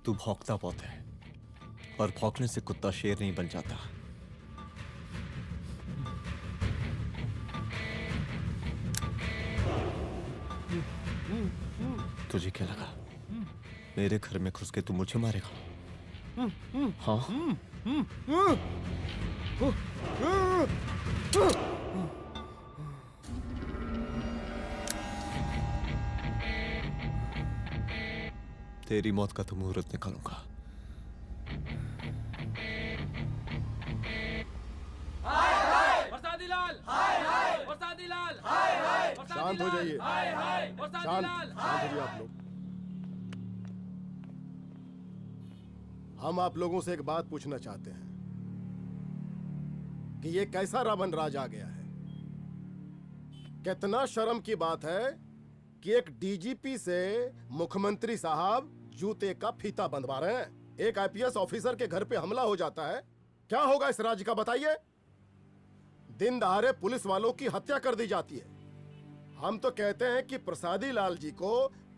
तू भौंकता बहुत है, और भौंकने से कुत्ता शेर नहीं बन जाता। तुझे क्या लगा मेरे घर में घुस के तू मुझे मारेगा? हाँ? तेरी मौत का तो मुहूर्त निकालूंगा। शांत हो जाइए। शांत हो जाइए आप लोग। हम आप लोगों से एक बात पूछना चाहते हैं कि ये कैसा रावण राज आ गया है। कितना शर्म की बात है कि एक डीजीपी से मुख्यमंत्री साहब जूते का फीता बंधवा रहे हैं। एक आईपीएस ऑफिसर के घर पे हमला हो जाता है, क्या होगा इस राज्य का बताइए? दिन दहाड़े पुलिस वालों की हत्या कर दी जाती है। हम तो कहते हैं कि प्रसादी लाल जी को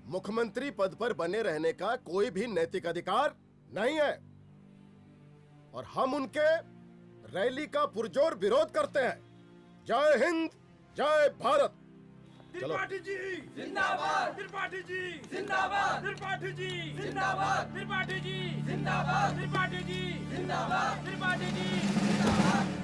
मुख्यमंत्री पद पर बने रहने का कोई भी नैतिक अधिकार नहीं है, और हम उनके रैली का पुरजोर विरोध करते हैं। जय हिंद, जय भारत। त्रिपाठी जी जिंदाबाद, त्रिपाठी जी जिंदाबाद, त्रिपाठी जी जिंदाबाद, त्रिपाठी जी जिंदाबाद, त्रिपाठी जी जिंदाबाद, त्रिपाठी जी जिंदाबाद।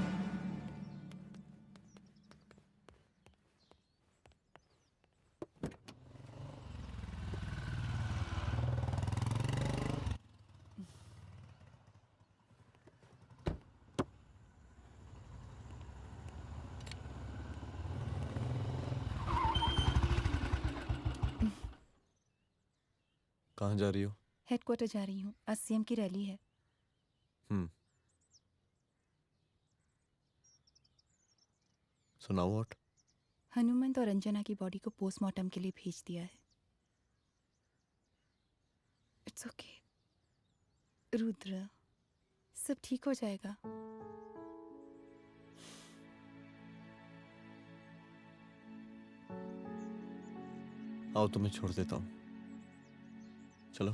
कहाँ जा रही हो? हेडक्वार्टर जा रही हूँ, आज सीएम की रैली है। सुनाओ व्हाट? हनुमंत और अंजना की बॉडी को पोस्टमार्टम के लिए भेज दिया है। इट्स ओके रुद्र, सब ठीक हो जाएगा। आओ तुम्हें छोड़ देता हूँ, चलो।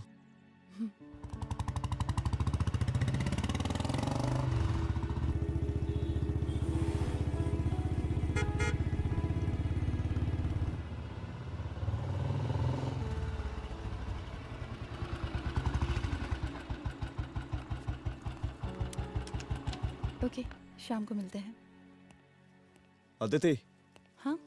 ओके, शाम को मिलते हैं। अदिति। हाँ?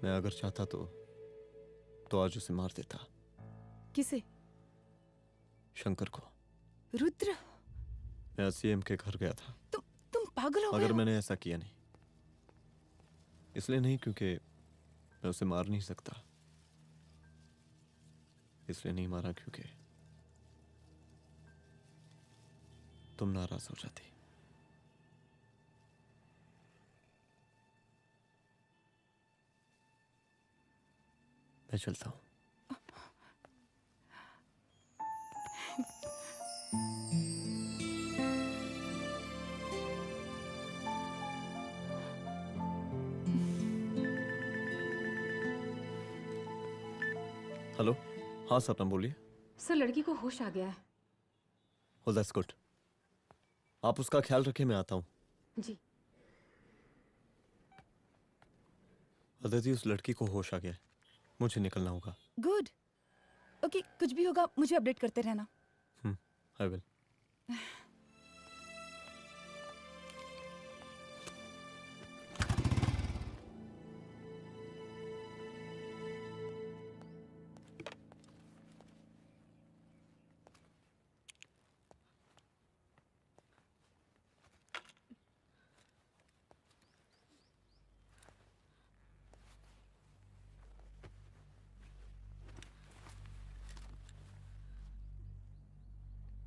मैं अगर चाहता तो आज उसे मार देता। किसे? शंकर को। रुद्र, मैं सीएम के घर गया था। तुम पागल हो गए मगर हो? मैंने ऐसा किया नहीं। इसलिए नहीं क्योंकि मैं उसे मार नहीं सकता, इसलिए नहीं मारा क्योंकि तुम नाराज हो जाती। मैं चलता हूँ। हेलो, हाँ सपना बोलिए। सर, लड़की को होश आ गया है। Oh, that's good. आप उसका ख्याल रखिए, मैं आता हूँ। जी। अदिति, उस लड़की को होश आ गया है, मुझे निकलना होगा। गुड। ओके, कुछ भी होगा मुझे अपडेट करते रहना। I will.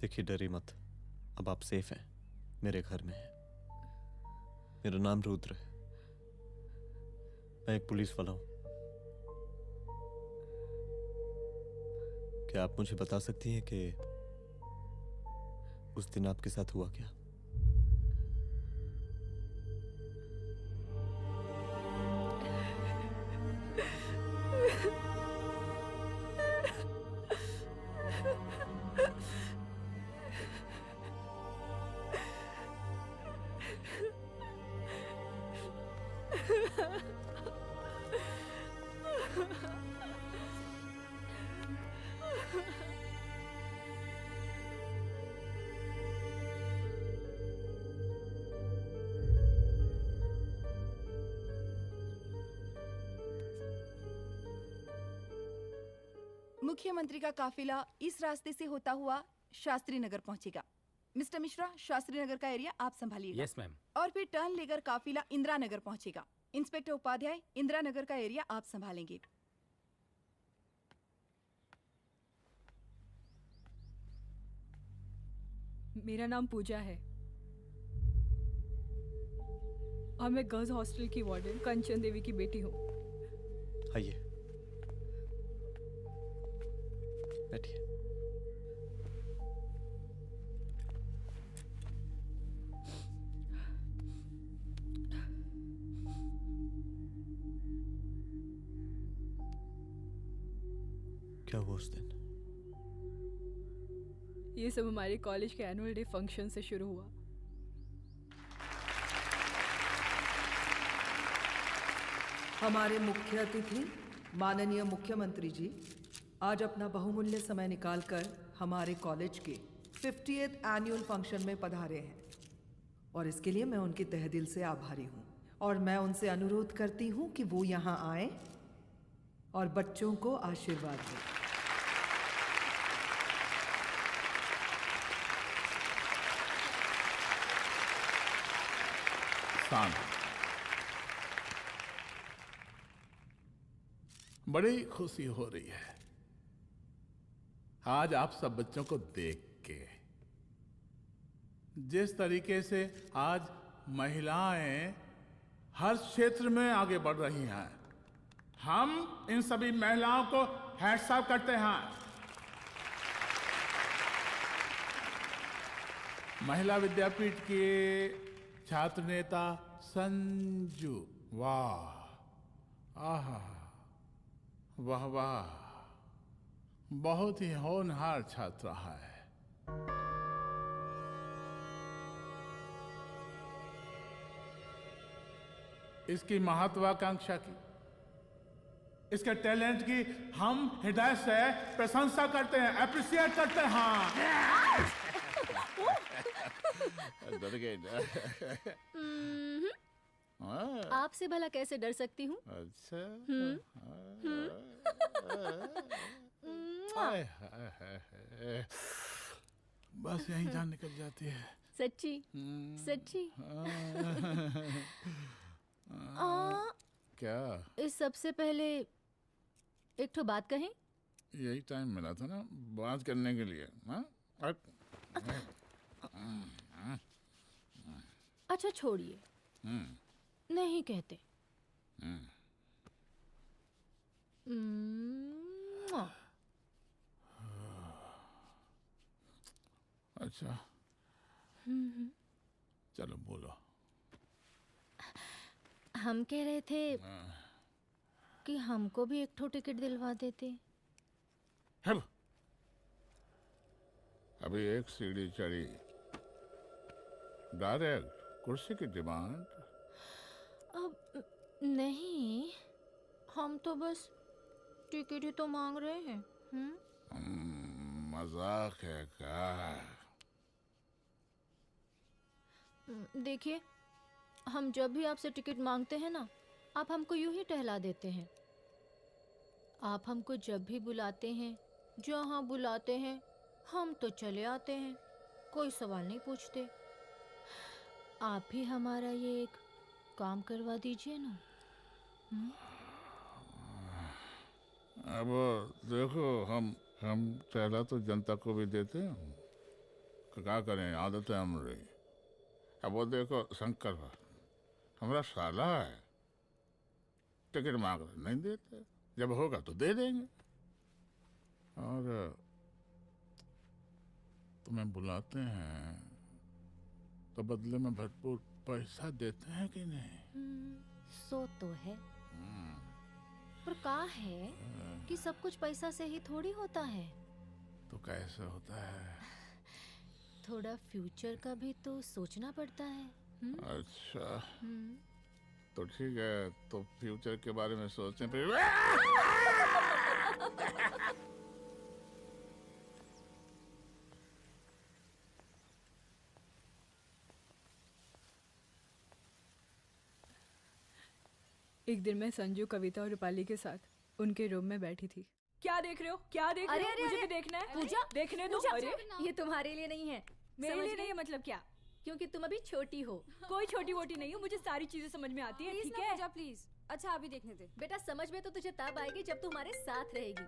देखिए, डरी मत, अब आप सेफ हैं, मेरे घर में हैं। मेरा नाम रुद्र है, मैं एक पुलिस वाला हूं। क्या आप मुझे बता सकती हैं कि उस दिन आपके साथ हुआ क्या? मुख्यमंत्री का काफिला इस रास्ते से होता हुआ शास्त्री नगर पहुंचेगा। मिस्टर मिश्रा, शास्त्री नगर का एरिया आप संभालिएगा। Yes ma'am. और फिर टर्न लेकर काफिला इंदिरा नगर पहुंचेगा। इंस्पेक्टर उपाध्याय, इंदिरा नगर का एरिया आप संभालेंगे। मेरा नाम पूजा है और मैं गर्ल्स हॉस्टल की वार्डन कंचन देवी की बेटी हूँ। आइए, बैठिए। क्या हुआ उस दिन? ये सब हमारे कॉलेज के एनुअल डे फंक्शन से शुरू हुआ। हमारे मुख्य अतिथि माननीय मुख्यमंत्री जी आज अपना बहुमूल्य समय निकालकर हमारे कॉलेज के 50th एनुअल फंक्शन में पधारे हैं और इसके लिए मैं उनके तहे दिल से आभारी हूँ और मैं उनसे अनुरोध करती हूँ कि वो यहाँ आए और बच्चों को आशीर्वाद दें। बड़ी खुशी हो रही है आज आप सब बच्चों को देख के। जिस तरीके से आज महिलाएं हर क्षेत्र में आगे बढ़ रही हैं, हम इन सभी महिलाओं को हैट्स ऑफ करते हैं। महिला विद्यापीठ के छात्र नेता संजू, वाह, आहा, वाह वाह, बहुत ही होनहार छात्रा है। इसकी महत्वाकांक्षा की, इसके टैलेंट की हम हृदय से प्रशंसा करते हैं, अप्रिशिएट करते हैं। डर गए आपसे भला कैसे डर सकती हूँ? अच्छा। बस यही जान निकल जाती है। सच्ची सच्ची। क्या? इस सबसे पहले एक ठो बात कहें? यही टाइम मिला था ना बात करने के लिए। अच्छा छोड़िए, नहीं कहते। अच्छा चलो बोलो। हम कह रहे थे कि हमको भी एक ठो टिकट दिलवा देते। अभी एक सीढ़ी चढ़ी, डायरेक्ट कुर्सी की डिमांड। अब नहीं, हम तो बस टिकट ही तो मांग रहे हैं। मजाक है क्या? देखिए, हम जब भी आपसे टिकट मांगते हैं ना, आप हमको यूं ही टहला देते हैं। आप हमको जब भी बुलाते हैं, जहाँ बुलाते हैं, हम तो चले आते हैं, कोई सवाल नहीं पूछते। आप भी हमारा ये एक काम करवा दीजिए ना। अब देखो, हम टहला तो जनता को भी देते हैं, क्या करें, आदत है हमारी। अब वो देखो शंकर हमारा साला है, टिकट मांग रहे नहीं देते, जब होगा तो दे देंगे। और तुम्हें बुलाते हैं तो बदले में भरपूर पैसा देते हैं कि नहीं? सो तो है, पर कहा है कि सब कुछ पैसा से ही थोड़ी होता है। तो कैसे होता है? थोड़ा फ्यूचर का भी तो सोचना पड़ता है। अच्छा तो ठीक है, तो फ्यूचर के बारे में सोचने पे एक दिन मैं संजू, कविता और रूपाली के साथ उनके रूम में बैठी थी। क्या देख रहे हो? क्या देख रहे हो? अरे, मुझे अरे, भी देखना है। पूजा, देखने दो। पूजा, अरे ये तुम्हारे लिए नहीं है। मेरे समझ लिए नहीं गई? है मतलब क्या? क्योंकि तुम अभी छोटी हो। कोई छोटी वोटी नहीं हो, मुझे सारी चीजें समझ में आती है। Please ठीक ना है पूजा, प्लीज। अच्छा अभी देखने दे। बेटा समझ में तो तुझे तब आएगी जब तू हमारे साथ रहेगी।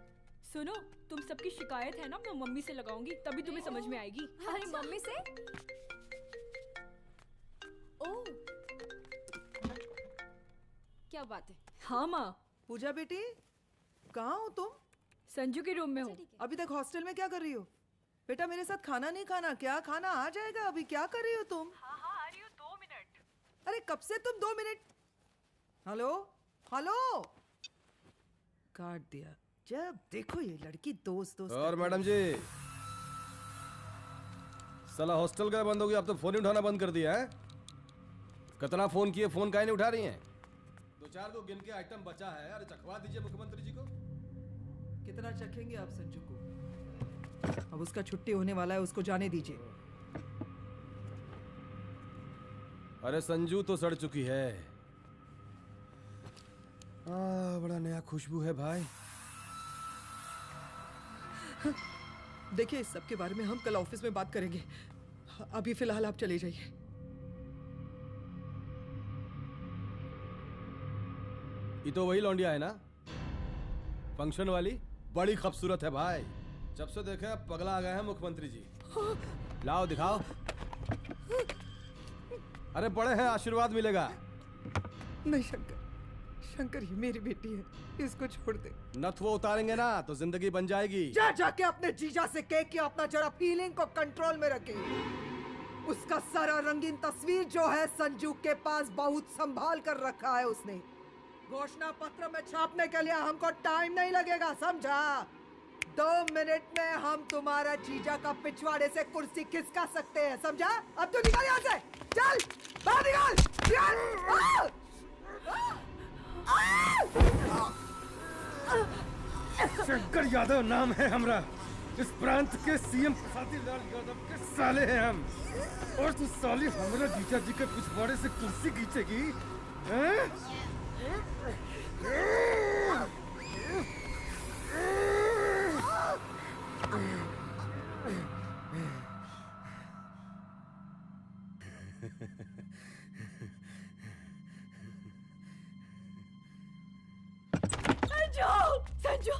सुनो, तुम सबकी शिकायत है ना, मैं मम्मी से लगाऊंगी, तभी तुम्हें समझ में आएगी। अरे मम्मी से? ओह, क्या बात है। हाँ माँ। पूजा बेटी, कहाँ हो तुम? संजू के रूम में हूँ। अभी तक हॉस्टल में क्या कर रही हो? बेटा मेरे साथ खाना नहीं खाना क्या? खाना आ जाएगा, अभी क्या कर रही हो तुम? हाँ हाँ आ रही हूँ, 2 मिनट। अरे कब से तुम 2 मिनट? हेलो हेलो, काट दिया। जब देखो ये लड़की दोस्त और करती मैडम जी, साला हॉस्टल का बंद हो गया, अब तो फोन ही उठाना बंद कर दिया है। कितना फोन किए, फोन काहे नहीं उठा रही हैं? 2-4 को गिन के आइटम बचा है, अरे चखवा दीजिए मुख्यमंत्री जी को। कितना चखेंगे आप संजू को? अब उसका छुट्टी होने वाला है, उसको जाने दीजिए। अरे संजू तो सड़ चुकी है। बड़ा नया खुशबू है भाई। देखिए इस सब के बारे में हम कल ऑफिस में बात करेंगे, अभी फिलहाल आप चले जाइए। ये तो वही लौंडिया है ना, फंक्शन वाली? बड़ी खूबसूरत है भाई, जब से देखे पगला आ गए हैं मुख्यमंत्री जी। लाओ दिखाओ। अरे बड़े हैं, आशीर्वाद मिलेगा। नहीं शंकर, शंकर ये मेरी बेटी है, इसको छोड़ दे। नथ वो उतारेंगे ना तो जिंदगी बन जाएगी। जा जाके अपने जीजा से कह के अपना जरा फीलिंग को कंट्रोल में रखे। उसका सारा रंगीन तस्वीर जो है संजू के पास बहुत संभाल कर रखा है उसने। घोषणा पत्र में छापने के लिए हमको टाइम नहीं लगेगा, समझा? 2 मिनट में हम तुम्हारा जीजा का पिछवाड़े से कुर्सी खिसका सकते हैं, समझा? अब तो निकल यहाँ से, चल बाहर निकल। शंकर यादव नाम है हमरा, इस प्रांत के सीएम प्रसादी लाल यादव के साले हैं हम। और तू साली हमरा जीजा जी के पिछवाड़े से कुर्सी खींचेगी? संजू,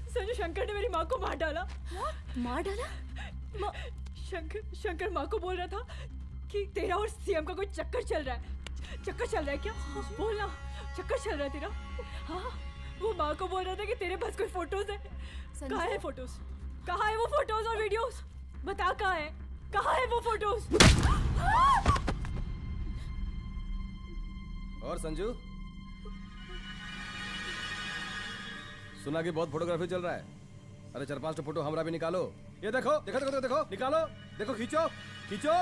संजू शंकर ने मेरी माँ को मार डाला। मार डाला? शंकर माँ को बोल रहा था कि तेरा और सीएम का कोई चक्कर चल रहा है। चक्कर चल रहा है क्या? बोलना, चक्कर चल रहा है तेरा? हाँ, वो माँ को बोल रहा था कि तेरे पास कोई फोटोज है। कहाँ है फोटोज? कहाँ है वो फोटोज और वीडियोस? बता कहाँ है? कहाँ है वो फोटोज? और संजू, सुना कि बहुत फोटोग्राफी चल रहा है। अरे 4-5 फोटो हमरा भी निकालो। ये देखो देखो देखो देखो, निकालो, देखो, खींचो खींचो।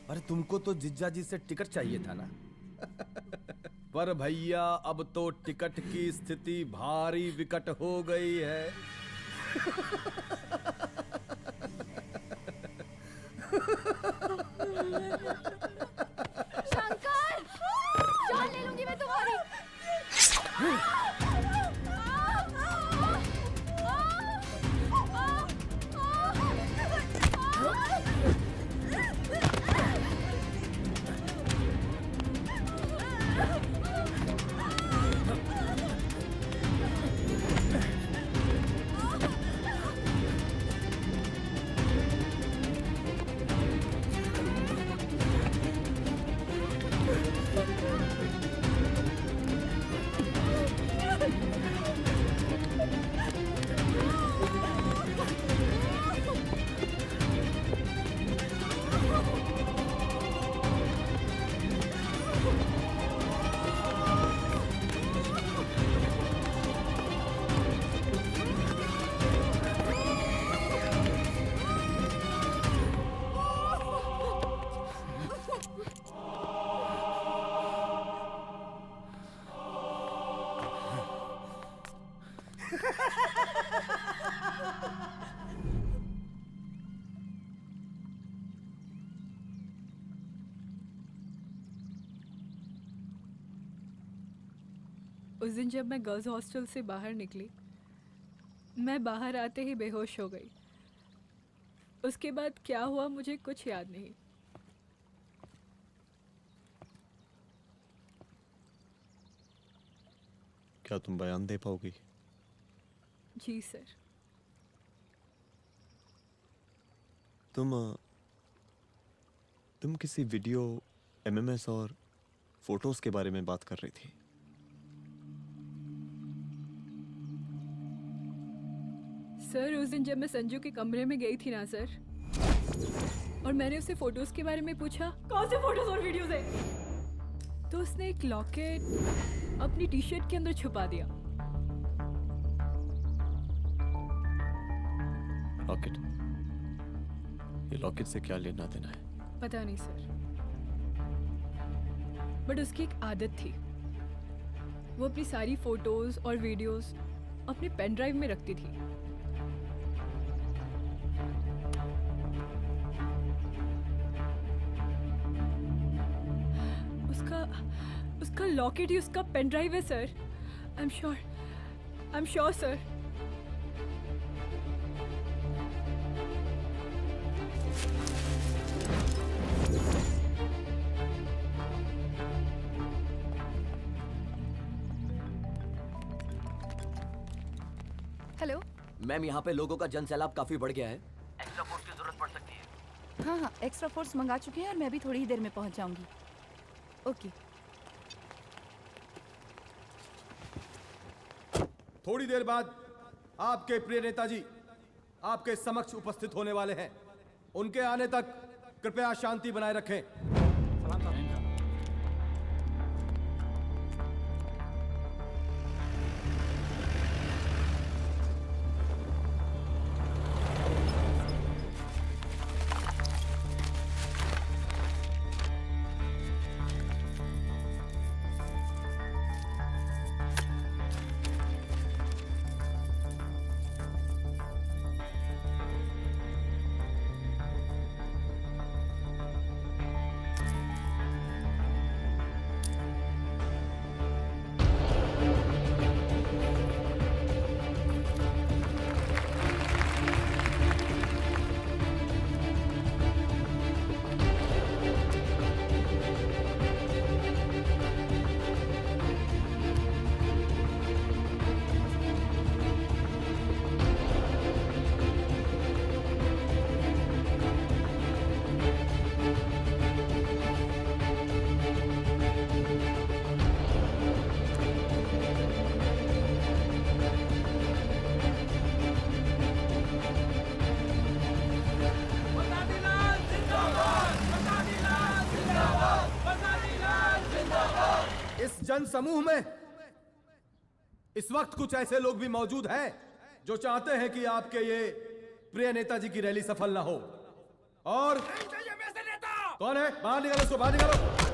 अरे तुमको तो जिज्जा जी से टिकट चाहिए था ना। पर भैया अब तो टिकट की स्थिति भारी विकट हो गई है। शंकर, जान ले लूंगी मैं तुम्हारी। उस दिन जब मैं गर्ल्स हॉस्टल से बाहर निकली, मैं बाहर आते ही बेहोश हो गई। उसके बाद क्या हुआ मुझे कुछ याद नहीं। क्या तुम बयान दे पाओगी? जी सर। तुम किसी वीडियो, एमएमएस और फोटोज के बारे में बात कर रही थी। सर उस दिन जब मैं संजू के कमरे में गई थी ना सर, और मैंने उससे फोटोज के बारे में पूछा, कौन से फोटोज और वीडियोज है, तो उसने एक लॉकेट अपनी टी शर्ट के अंदर छुपा दिया। लॉकेट? ये लॉकेट से क्या लेना देना है? पता नहीं सर, बट उसकी एक आदत थी, वो अपनी सारी फोटोज और वीडियोस अपने पेन ड्राइव में रखती थी। उसका लॉकेट ही उसका पेन ड्राइव है sir. I am sure sir. Hello ma'am, यहाँ पे लोगों का जनसैलाब काफी बढ़ गया है। एक्स्ट्रा फोर्स की जरूरत पड़ सकती है। हाँ हाँ, एक्स्ट्रा फोर्स मंगा चुके हैं और मैं भी थोड़ी ही देर में पहुंच जाऊंगी। ओके। थोड़ी देर बाद आपके प्रिय नेताजी आपके समक्ष उपस्थित होने वाले हैं। उनके आने तक कृपया शांति बनाए रखें। जन समूह में इस वक्त कुछ ऐसे लोग भी मौजूद हैं जो चाहते हैं कि आपके ये प्रिय नेताजी की रैली सफल ना हो। और कौन है? बाहर निकालो उसको, बाहर निकालो।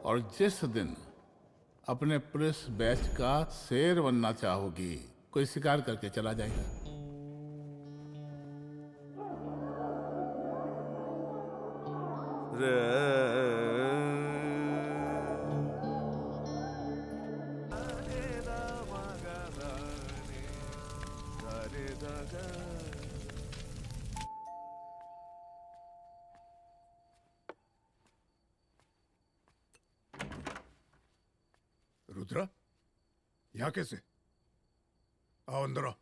और जिस दिन अपने पुलिस बैच का शेर बनना चाहोगी, कोई शिकार करके चला जाएगा। रुद्रा, यहाँ कैसे? आओ अंदर आओ।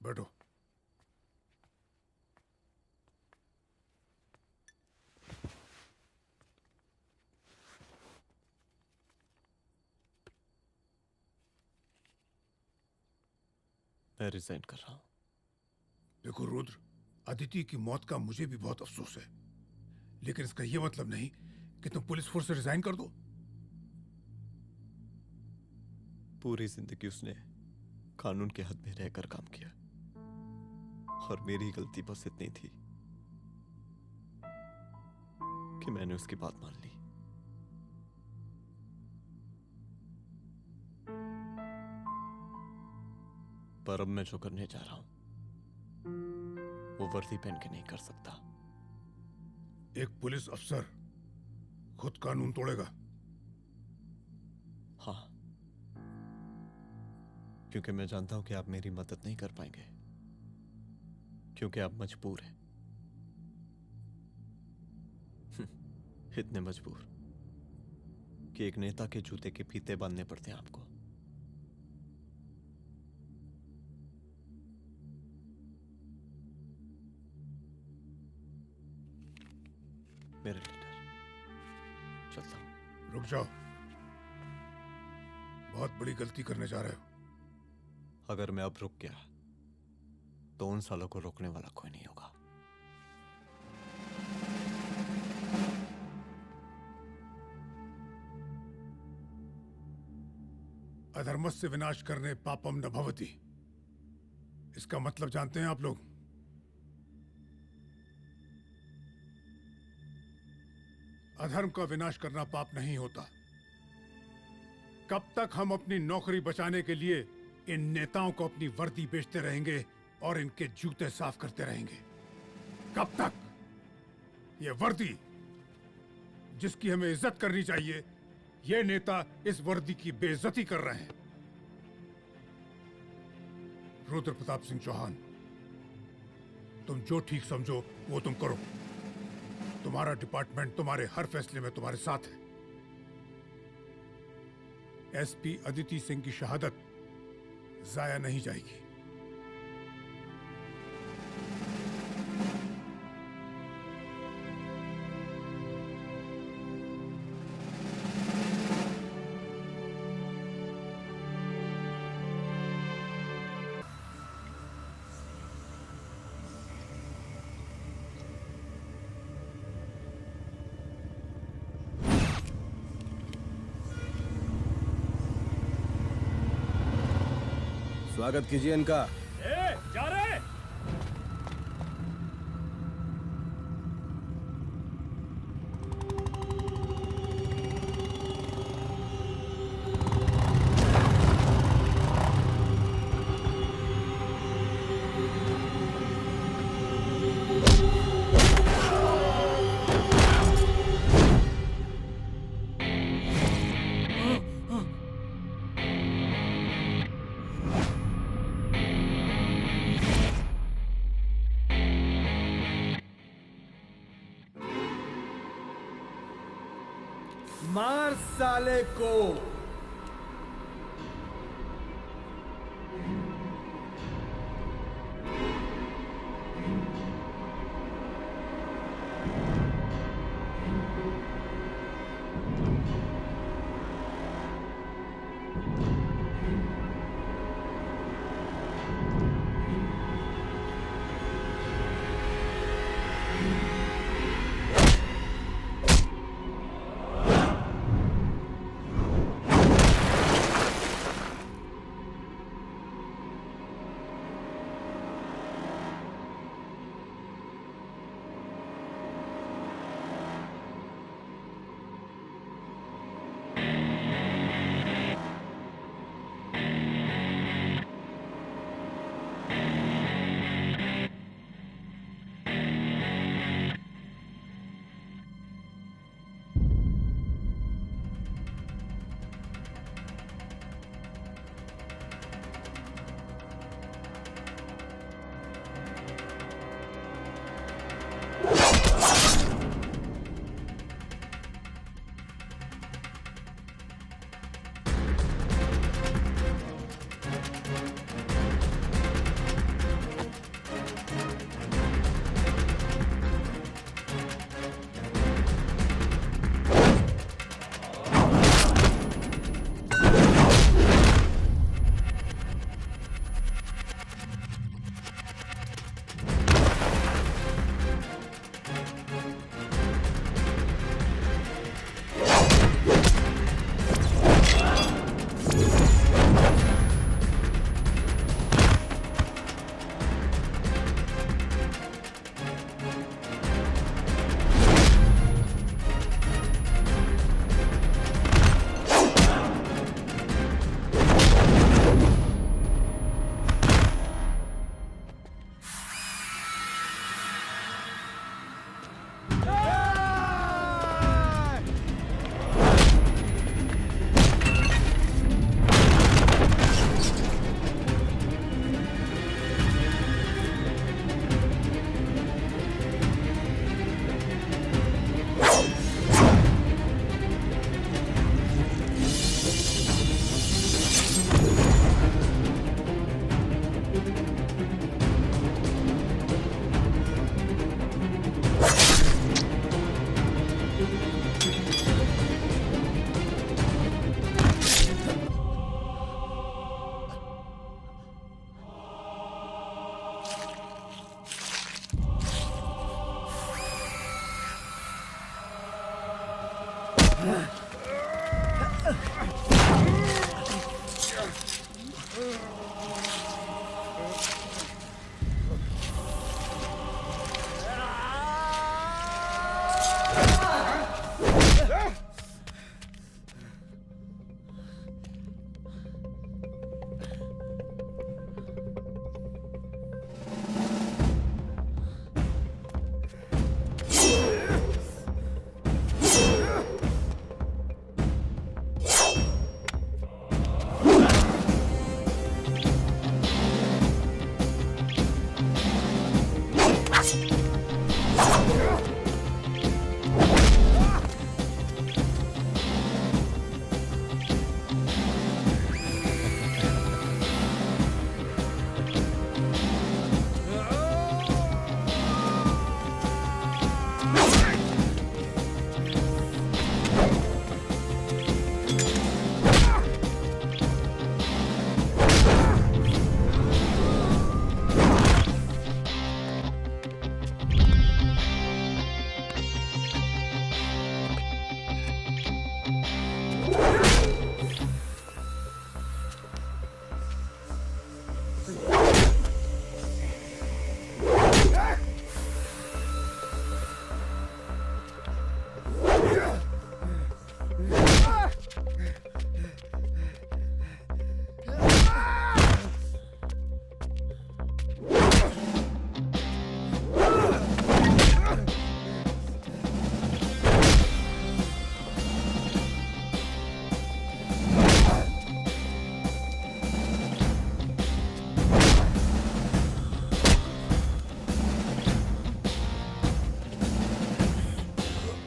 बैठो। मैं रिजाइन कर रहा हूं। देखो रुद्र, अदिति की मौत का मुझे भी बहुत अफसोस है, लेकिन इसका यह मतलब नहीं कि तुम पुलिस फोर्स से रिजाइन कर दो। पूरी जिंदगी उसने कानून के हद में रहकर काम किया और मेरी गलती बस इतनी थी कि मैंने उसकी बात मान ली। पर अब मैं जो करने जा रहा हूं वो वर्दी पहन के नहीं कर सकता। एक पुलिस अफसर खुद कानून तोड़ेगा? हाँ, क्योंकि मैं जानता हूं कि आप मेरी मदद नहीं कर पाएंगे, क्योंकि आप मजबूर हैं। इतने मजबूर कि एक नेता के जूते के फीते बांधने पड़ते हैं आपको। मेरे लीडर, चलता हूं। रुक जाओ, बहुत बड़ी गलती करने जा रहे हो। अगर मैं अब रुक गया तो उन सालों को रोकने वाला कोई नहीं होगा। अधर्मस्य विनाश करने पापम न भवति, इसका मतलब जानते हैं आप लोग? अधर्म का विनाश करना पाप नहीं होता। कब तक हम अपनी नौकरी बचाने के लिए इन नेताओं को अपनी वर्दी बेचते रहेंगे और इनके जूते साफ करते रहेंगे? कब तक? ये वर्दी जिसकी हमें इज्जत करनी चाहिए, ये नेता इस वर्दी की बेइज्जती कर रहे हैं। रुद्र प्रताप सिंह चौहान, तुम जो ठीक समझो वो तुम करो। तुम्हारा डिपार्टमेंट तुम्हारे हर फैसले में तुम्हारे साथ है। एसपी अदिति सिंह की शहादत जाया नहीं जाएगी। स्वागत कीजिए इनका। जा रहे। मार साले को।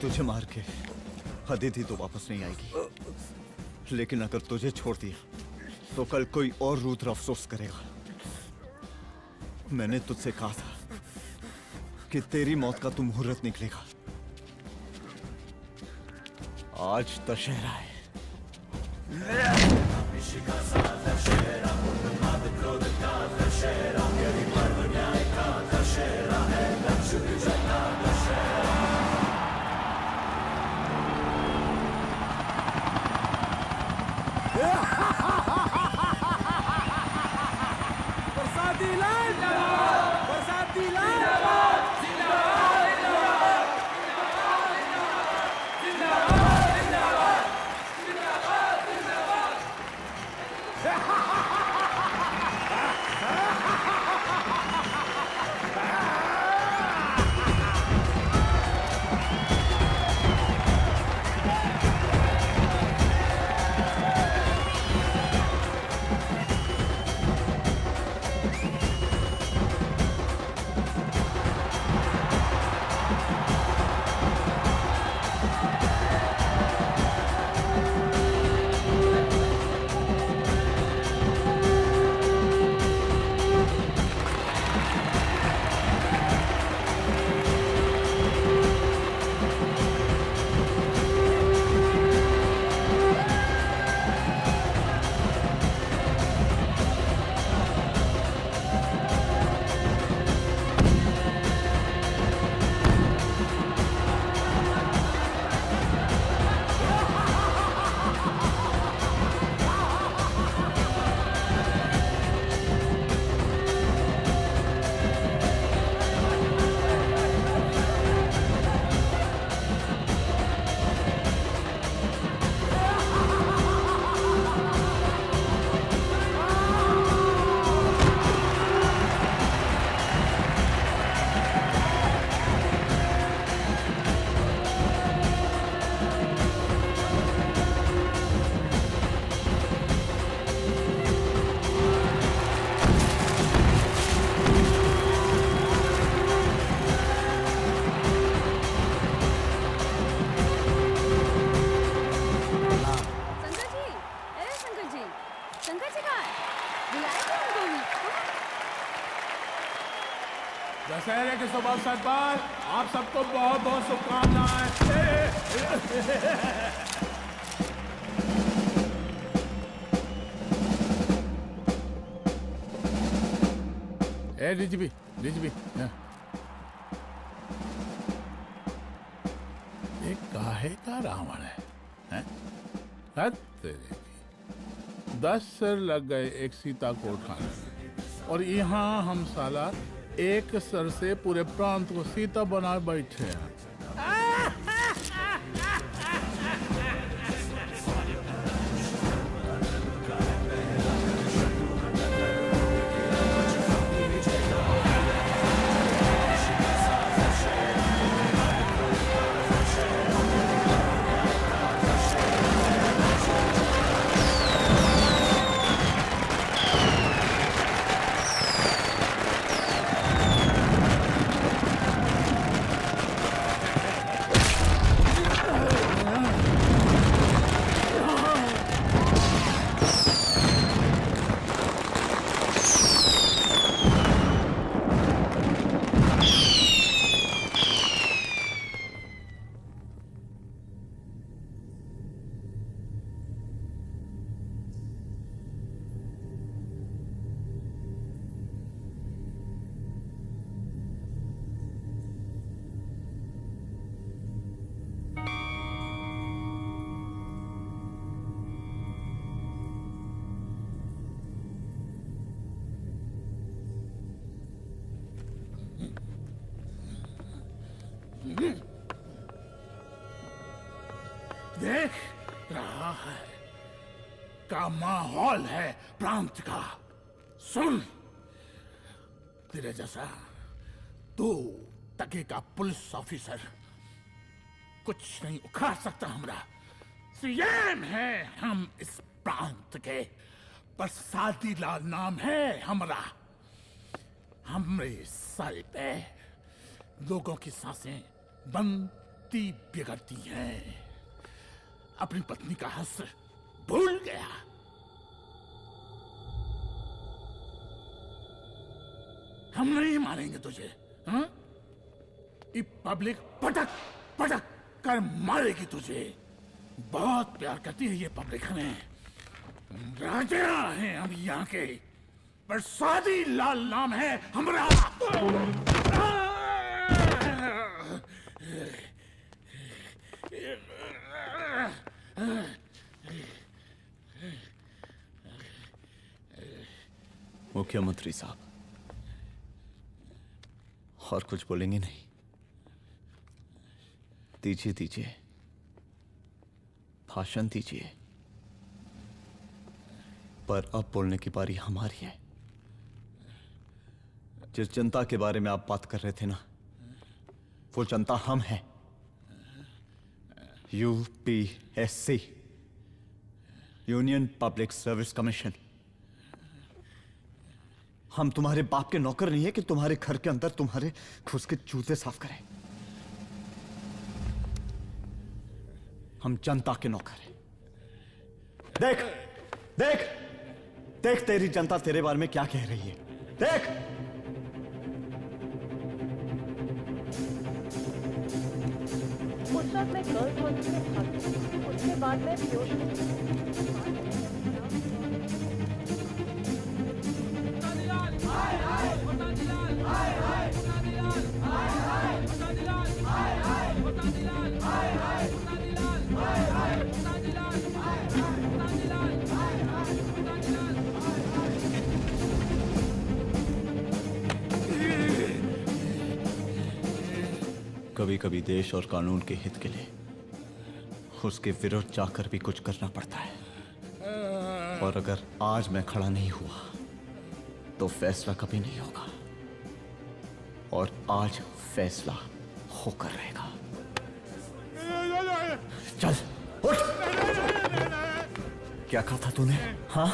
तुझे मार के अदिति तो वापस नहीं आएगी, लेकिन अगर तुझे छोड़ दिया तो कल कोई और रुद्र अफसोस करेगा। मैंने तुझसे कहा था कि तेरी मौत का तू मुहूर्त निकलेगा। आज दशहरा है। बरसाती लाल बरसाती लाल दशहरे के शुभ अवसर पर आप सबको बहुत बहुत शुभकामनाएं। ए डीजीपी ये काहे का रावण है? हैं? हद तेरे की। 10 सिर लग गए एक सीता को उठाने में, और यहाँ हम साला एक सर से पूरे प्रांत को सीता बनाए बैठे हैं। देख रहा है का माहौल है प्रांत का। सुन, तेरे जैसा 2 टके का पुलिस ऑफिसर कुछ नहीं उखाड़ सकता। हमरा सीएम है हम इस प्रांत के, प्रसादी लाल नाम है हमरा। हमरे सर पे लोगों की सांसें बनती बिगड़ती हैं। अपनी पत्नी का हंस भूल गया। हम नहीं मारेंगे तुझे, हाँ? ये पब्लिक पटक पटक कर मारेगी तुझे। बहुत प्यार करती है ये पब्लिक हमें। राजा हैं हम यहाँ के, प्रसादी लाल नाम है हमारा। मुख्यमंत्री साहब, और कुछ बोलेंगे नहीं? दीजिए दीजिए, भाषण दीजिए। पर अब बोलने की बारी हमारी है। जिस जनता के बारे में आप बात कर रहे थे ना, वो जनता हम हैं। UPSC, union public service commission. हम तुम्हारे बाप के नौकर नहीं है कि तुम्हारे घर के अंदर तुम्हारे घुस के जूते साफ करें। हम जनता के नौकर हैं। देख देख देख, तेरी जनता तेरे बारे में क्या कह रही है। देख, उस वक्त मैं गर्ल्स हॉस्टल में भागी, उसके बाद मैं बेहोश कभी कभी देश और कानून के हित के लिए उसके विरुद्ध जाकर भी कुछ करना पड़ता है। और अगर आज मैं खड़ा नहीं हुआ तो फैसला कभी नहीं होगा, और आज फैसला होकर रहेगा। चल उठ। क्या कहा था तूने? हाँ,